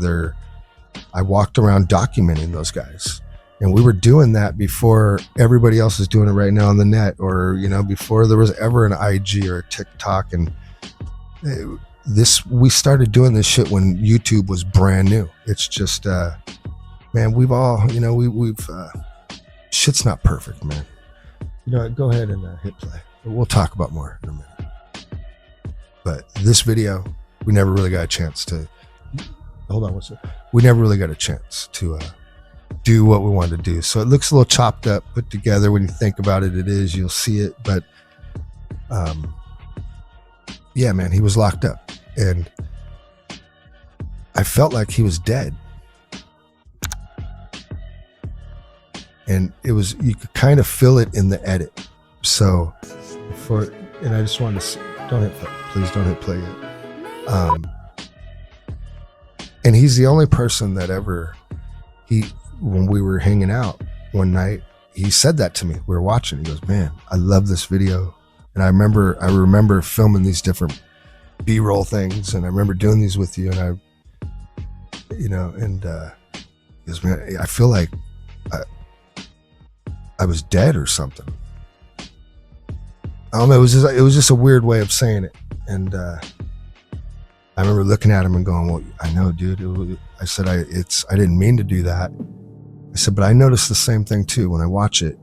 I walked around documenting those guys. And we were doing that before everybody else is doing it right now on the net, or, you know, before there was ever an IG or a TikTok. And we started doing this shit when YouTube was brand new. It's just, man, we've all, you know, we've shit's not perfect, man. You know, go ahead and hit play. We'll talk about more in a minute. But this video, we never really got a chance to, hold on, we never really got a chance to do what we wanted to do. So it looks a little chopped up, put together. When you think about it, it is, you'll see it. But yeah, man, he was locked up, and I felt like he was dead. And it was, you could kind of feel it in the edit. So and I just wanted to see, please don't hit play yet. And he's the only person that ever, when we were hanging out one night, he said that to me. We were watching. He goes, man, I love this video. And I remember filming these different B-roll things, and I remember doing these with you. And he goes, man, I feel like I was dead or something. I don't know. It was just a weird way of saying it. And I remember looking at him and going, well, I know, dude. I said, I didn't mean to do that. I said, but I noticed the same thing too. When I watch it,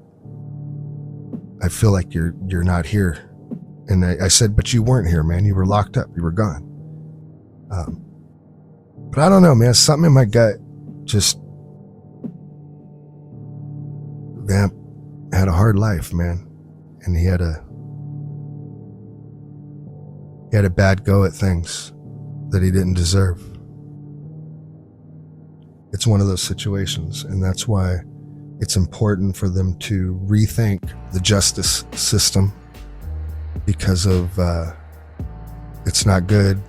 I feel like you're not here. And I said, but you weren't here, man. You were locked up. You were gone. But I don't know, man. Something in my gut just, Vamp had a hard life, man. And he had a bad go at things that he didn't deserve. It's one of those situations, and that's why it's important for them to rethink the justice system, because of it's not good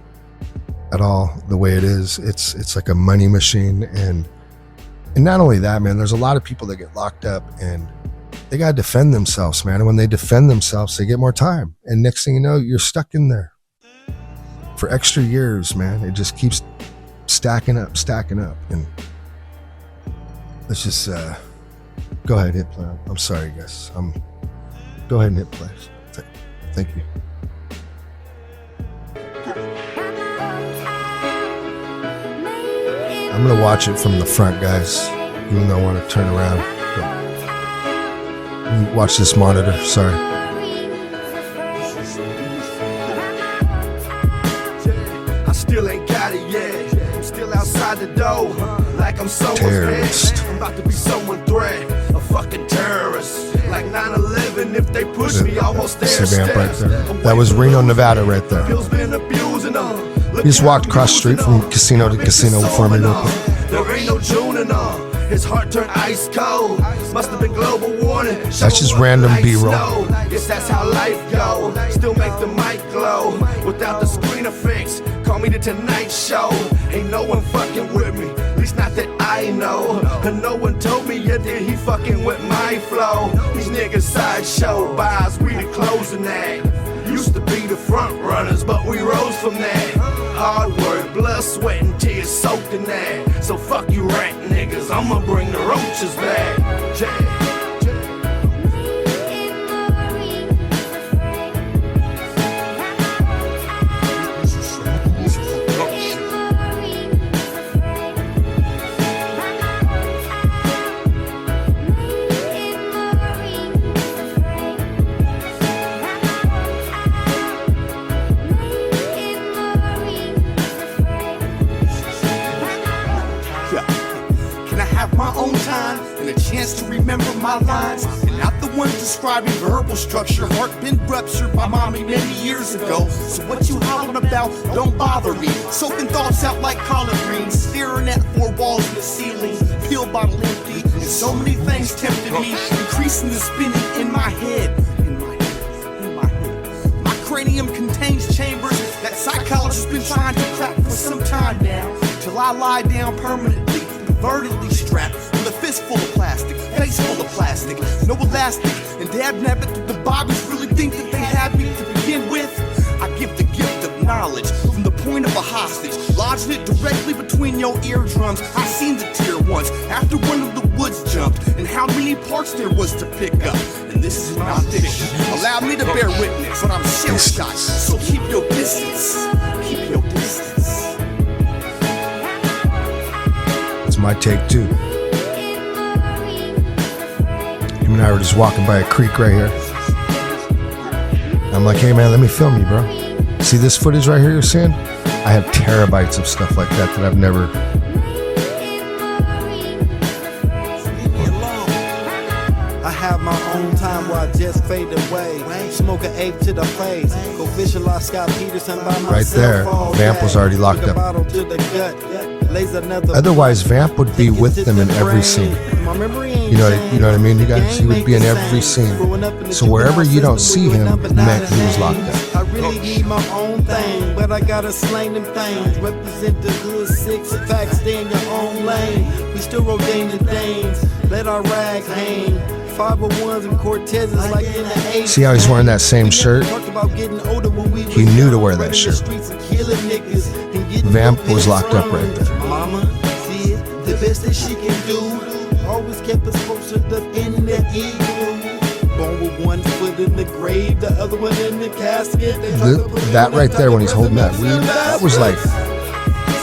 at all the way it is. It's like a money machine, and not only that, man, there's a lot of people that get locked up and they gotta defend themselves, man. And when they defend themselves, they get more time, and next thing you know, you're stuck in there for extra years, man. It just keeps stacking up. And let's just go ahead and hit play. I'm sorry, guys. Go ahead and hit play. Thank you. I'm gonna watch it from the front, guys, even though I want to turn around. Let me watch this monitor. Sorry. Still ain't got it yet. I'm still outside the door, like I'm someone's terrorist. I'm about to be someone's threat, a fucking terrorist. like 9/11. If they push me, almost there. Vamp right there. That was Reno, Nevada right there. He just walked across the street from casino to casino for me real quick. There ain't no June in his heart turned ice cold. Must have been global warning. That's just random B-roll. Yes, that's how life go. Still make the mic glow without the screen effects. Call me the Tonight Show. Ain't no one fucking with me, at least not that I know. And no one told me yet that he fucking with my flow. These niggas sideshow buys, we the closing act. Used to be the front runners, but we rose from that. Hard work, blood, sweat, and tears soaked in that. So fuck you rat niggas, I'ma bring the roaches back. To remember my lines and not the ones describing verbal structure. Heart been ruptured by mommy many years ago. So what you hollering about don't bother me. Soaking thoughts out like collard greens, staring at 4 walls in the ceiling, pill bottle empty, and so many things tempted me, increasing the spinning in my head. My cranium contains chambers that psychologists been trying to crack for some time now, till I lie down permanently, pervertedly strapped with a fist full of plastic, face full of plastic, no elastic, and dab nabbit that the Bobbies really think that they have me to begin with. I give the gift of knowledge from the point of a hostage, lodging it directly between your eardrums. I seen the tear once after one of the woods jumped, and how many parts there was to pick up. And this is not fiction. Allow me to bear witness, but I'm shell shocked. So keep your distance. Keep your distance. That's my take too. Him and I were just walking by a creek right here. I'm like, hey man, let me film you, bro. See this footage right here you're seeing? I have terabytes of stuff like that I've never. I have my own time where I just fade away. Smoke an ape to the face. Go visualize Scott Peterson by myself. Right there, Vamp was already locked up. Otherwise, Vamp would be with them in every scene. You know what I mean, you guys? He would be in every scene. So wherever you don't see him, it meant he was locked up. I really need my own thing, but I gotta slang them things. Represent the good 6-pack, stay in your own lane. We still ordaining things, let our rags hang. 501s and Cortezes like in the 80s. See how he's wearing that same shirt? He knew to wear that shirt. Vamp was locked up right there. Mama, see it, the best that she can do. Always kept us posted up in the eagle. Born with one foot in the grave, the other one in the casket. That right there when he's holding that weed, that was like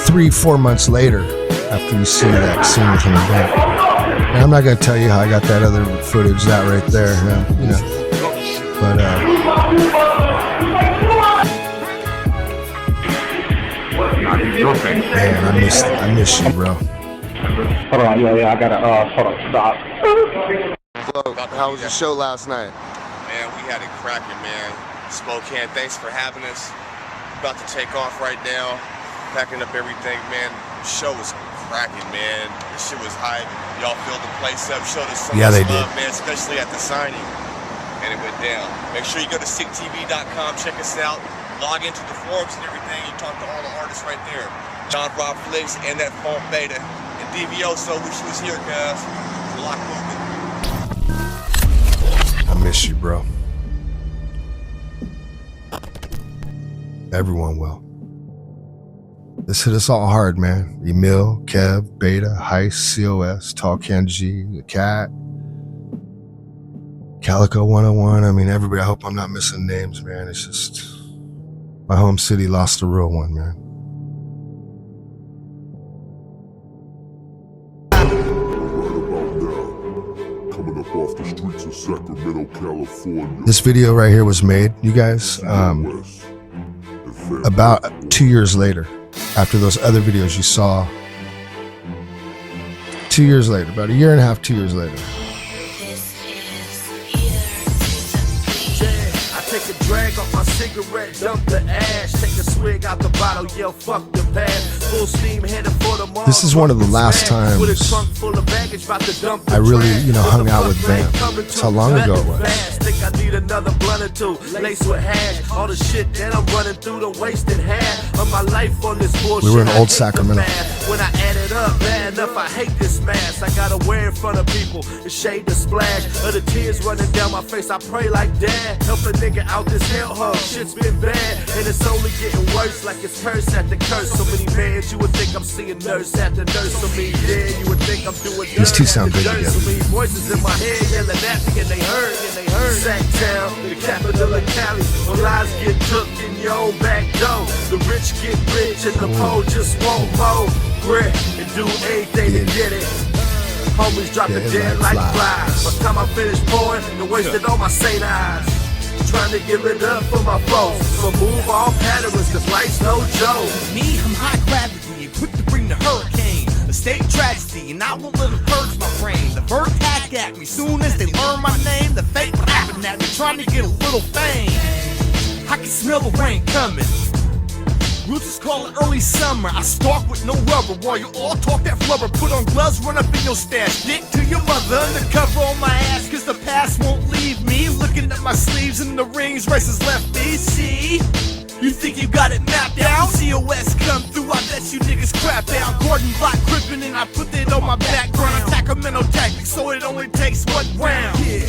3-4 months later after you see that scene with him and Vamp. Now, I'm not going to tell you how I got that other footage, that right there, you know. But, man, I miss you, bro. Hold on, yeah, I gotta, hold on, stop. How was the show last night? Man, we had it cracking, man. Spokane, thanks for having us. About to take off right now, packing up everything, man. The show was cracking, man. This shit was hype. Y'all filled the place up, showed us so much love, man, especially at the signing. And it went down. Make sure you go to sicktv.com, check us out, log into the forums and everything. You talk to all the artists right there. John Rob Flixx and that Phone Beta. And DVO, so wish you was here, guys. Lock movement. I miss you, bro. Everyone will. This hit us all hard, man. Emil, Kev, Beta, Heist, COS, Tall Can G, The Cat, Calico 101. I mean, everybody. I hope I'm not missing names, man. It's just my home city lost a real one, man. Coming up off the streets of Sacramento, California. This video right here was made, you guys, about 2 years later. After those other videos you saw 2 years later, about a year and a half, 2 years later. drag off my cigarette, dump the ash. Take a swig out the bottle, yell fuck the past. Full steam headed for the mall. This is one of the last times I really, hung out with Vamp. That's how long ago it was. Think I need another blunt or two, laced with hash. All the shit that I'm running through, the wasted half of my life on this bullshit. We were in Old Sacramento. When I add it up, bad enough, I hate this mask. I gotta wear in front of people to shade the splash of the tears running down my face. I pray like dad, help a nigga out this hellhole. Shit's been bad, and it's only getting worse. Like it's curse after curse. So many mans, you would think I'm seeing nurse after nurse. So many dead, you would think I'm doing dirt. These two sound good together. So many voices in my head yelling at me, and they heard. Sacktown, the capital of Cali, where lies get took in your own back door. The rich get rich, and the poor just want more. Grit and do anything to get it. Homies drop it dead like flies. By the time I finish pouring, and wasted all my St. eyes. Trying to give it up for my folks. So move all patterns, cause life's no joke. Me, I'm high gravity, quick to bring the hurricane. A state tragedy, and I won't let them purge my brain. The bird attack at me, soon as they learn my name. The fake rapping at me, trying to get a little fame. I can smell the rain coming. We'll just call it early summer. I stalk with no rubber while you all talk that flubber. Put on gloves, run up in your stash. Dick to your mother, undercover on my ass, cause the past won't leave me. Looking at my sleeves and the rings races left me. See? You think you got it mapped out? COS come through, I bet you niggas crap out. Gordon block gripping and I put it on my background. Sacramento tactics, so it only takes one round. Yeah.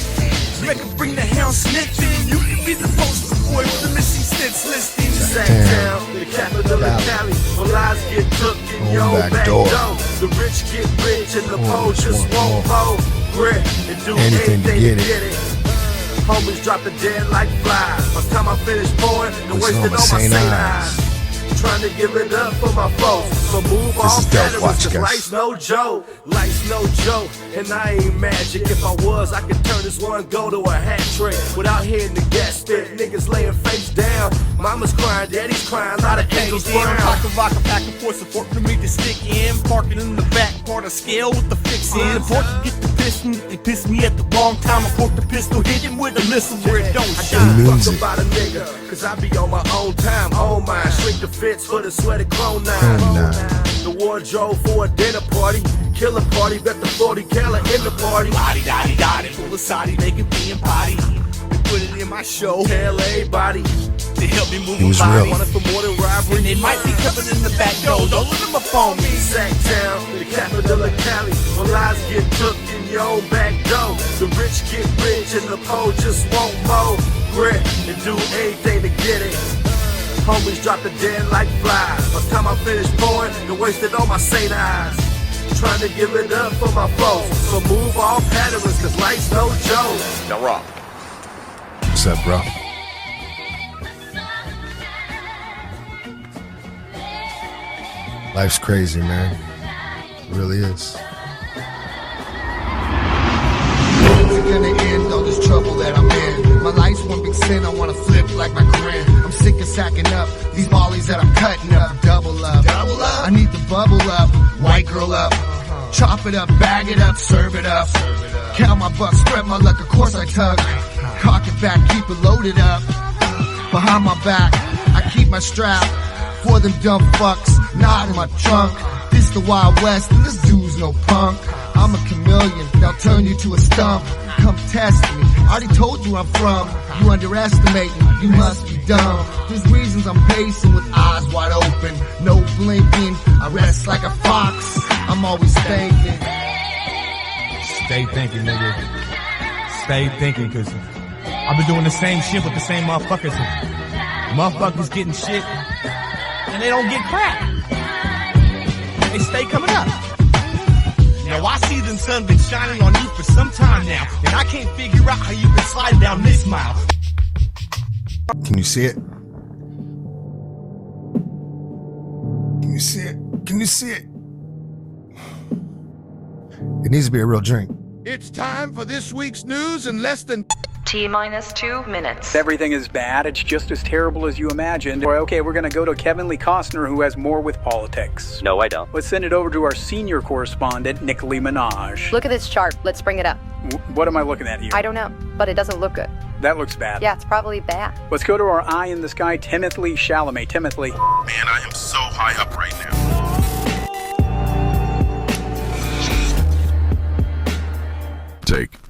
Make them bring the hound sniffing. You can be the poster boy with the missing snips listing. Sacktown, the capital of Cali, where lies get took in your own back door. The rich get rich and the poor just won't more. Grit and do anything to get it. Homies drop it dead like flies. By the time I finish pouring, and wasted all my St. eyes. Trying to give it up for my folks. So move all patterns, cause life's no joke. Life's no joke, and I ain't magic. If I was, I could turn this one go to a hat trick. Without hearing the gas spit, niggas laying face down. Mama's crying, daddy's crying, a lot of angels brown. Rock a back and forth support for me to stick in. Parking in the back part of scale with the fix in. Port to get the piston, they pissed me at the wrong time. I port the pistol, hit him with a missile where it don't shoot. I gotta fuck about a nigga, cause I be on my own time, own mind. Shrink the fits for the sweaty clone 9. The wardrobe for a dinner party, killer party, bet the 40 cal in the party. Lottie dottie dottie, full of soddy, making me and potty. They put it in my show. Tell everybody to help me move my body. Want it for more than robbery. And they might be coming in the back door. Don't let them up on me. Sacktown, the capital of Cali, where lies get took in your own back door. The rich get rich and the poor just want more. Grit and do anything to get it. Homies drop it dead like flies. By the time I finish pouring, and wasted all my St. eyes. Trying to give it up for my folks. So move all patterns, cause life's no joke. Now rock. What's up, bro? Life's crazy, man. It really is. Gonna end all this trouble that I'm in. My life's one big sin, I wanna flip like my grin. I'm sick of sacking up these mollies that I'm cutting up. Double up, I need the bubble up, white girl up. Chop it up, bag it up, serve it up. Count my bucks, spread my luck, of course I tug. Cock it back, keep it loaded up. Behind my back, I keep my strap. For them dumb fucks, not in my trunk. This the Wild West, and this dude's no punk. I'm a chameleon, they'll turn you to a stump. Come test me, already told you I'm from. You underestimate me, you must be dumb. There's reasons I'm pacing with eyes wide open. No blinking, I rest like a fox. I'm always thinking. Stay thinking, nigga. Stay thinking, cause I've been doing the same shit with the same motherfuckers. Motherfuckers getting shit, and they don't get crap. They stay coming up. Now I see the sun been shining on you for some time now, and I can't figure out how you've been sliding down this mile. Can you see it? Can you see it? Can you see it? It needs to be a real drink. It's time for this week's news in less than T-minus 2 minutes. Everything is bad. It's just as terrible as you imagined. Okay, we're going to go to Kevin Lee Costner, who has more with politics. No, I don't. Let's send it over to our senior correspondent, Nicki Minaj. Look at this chart. Let's bring it up. What am I looking at here? I don't know, but it doesn't look good. That looks bad. Yeah, it's probably bad. Let's go to our eye in the sky, Timothée Chalamet. Timothée. Man, I am so high up right now. Take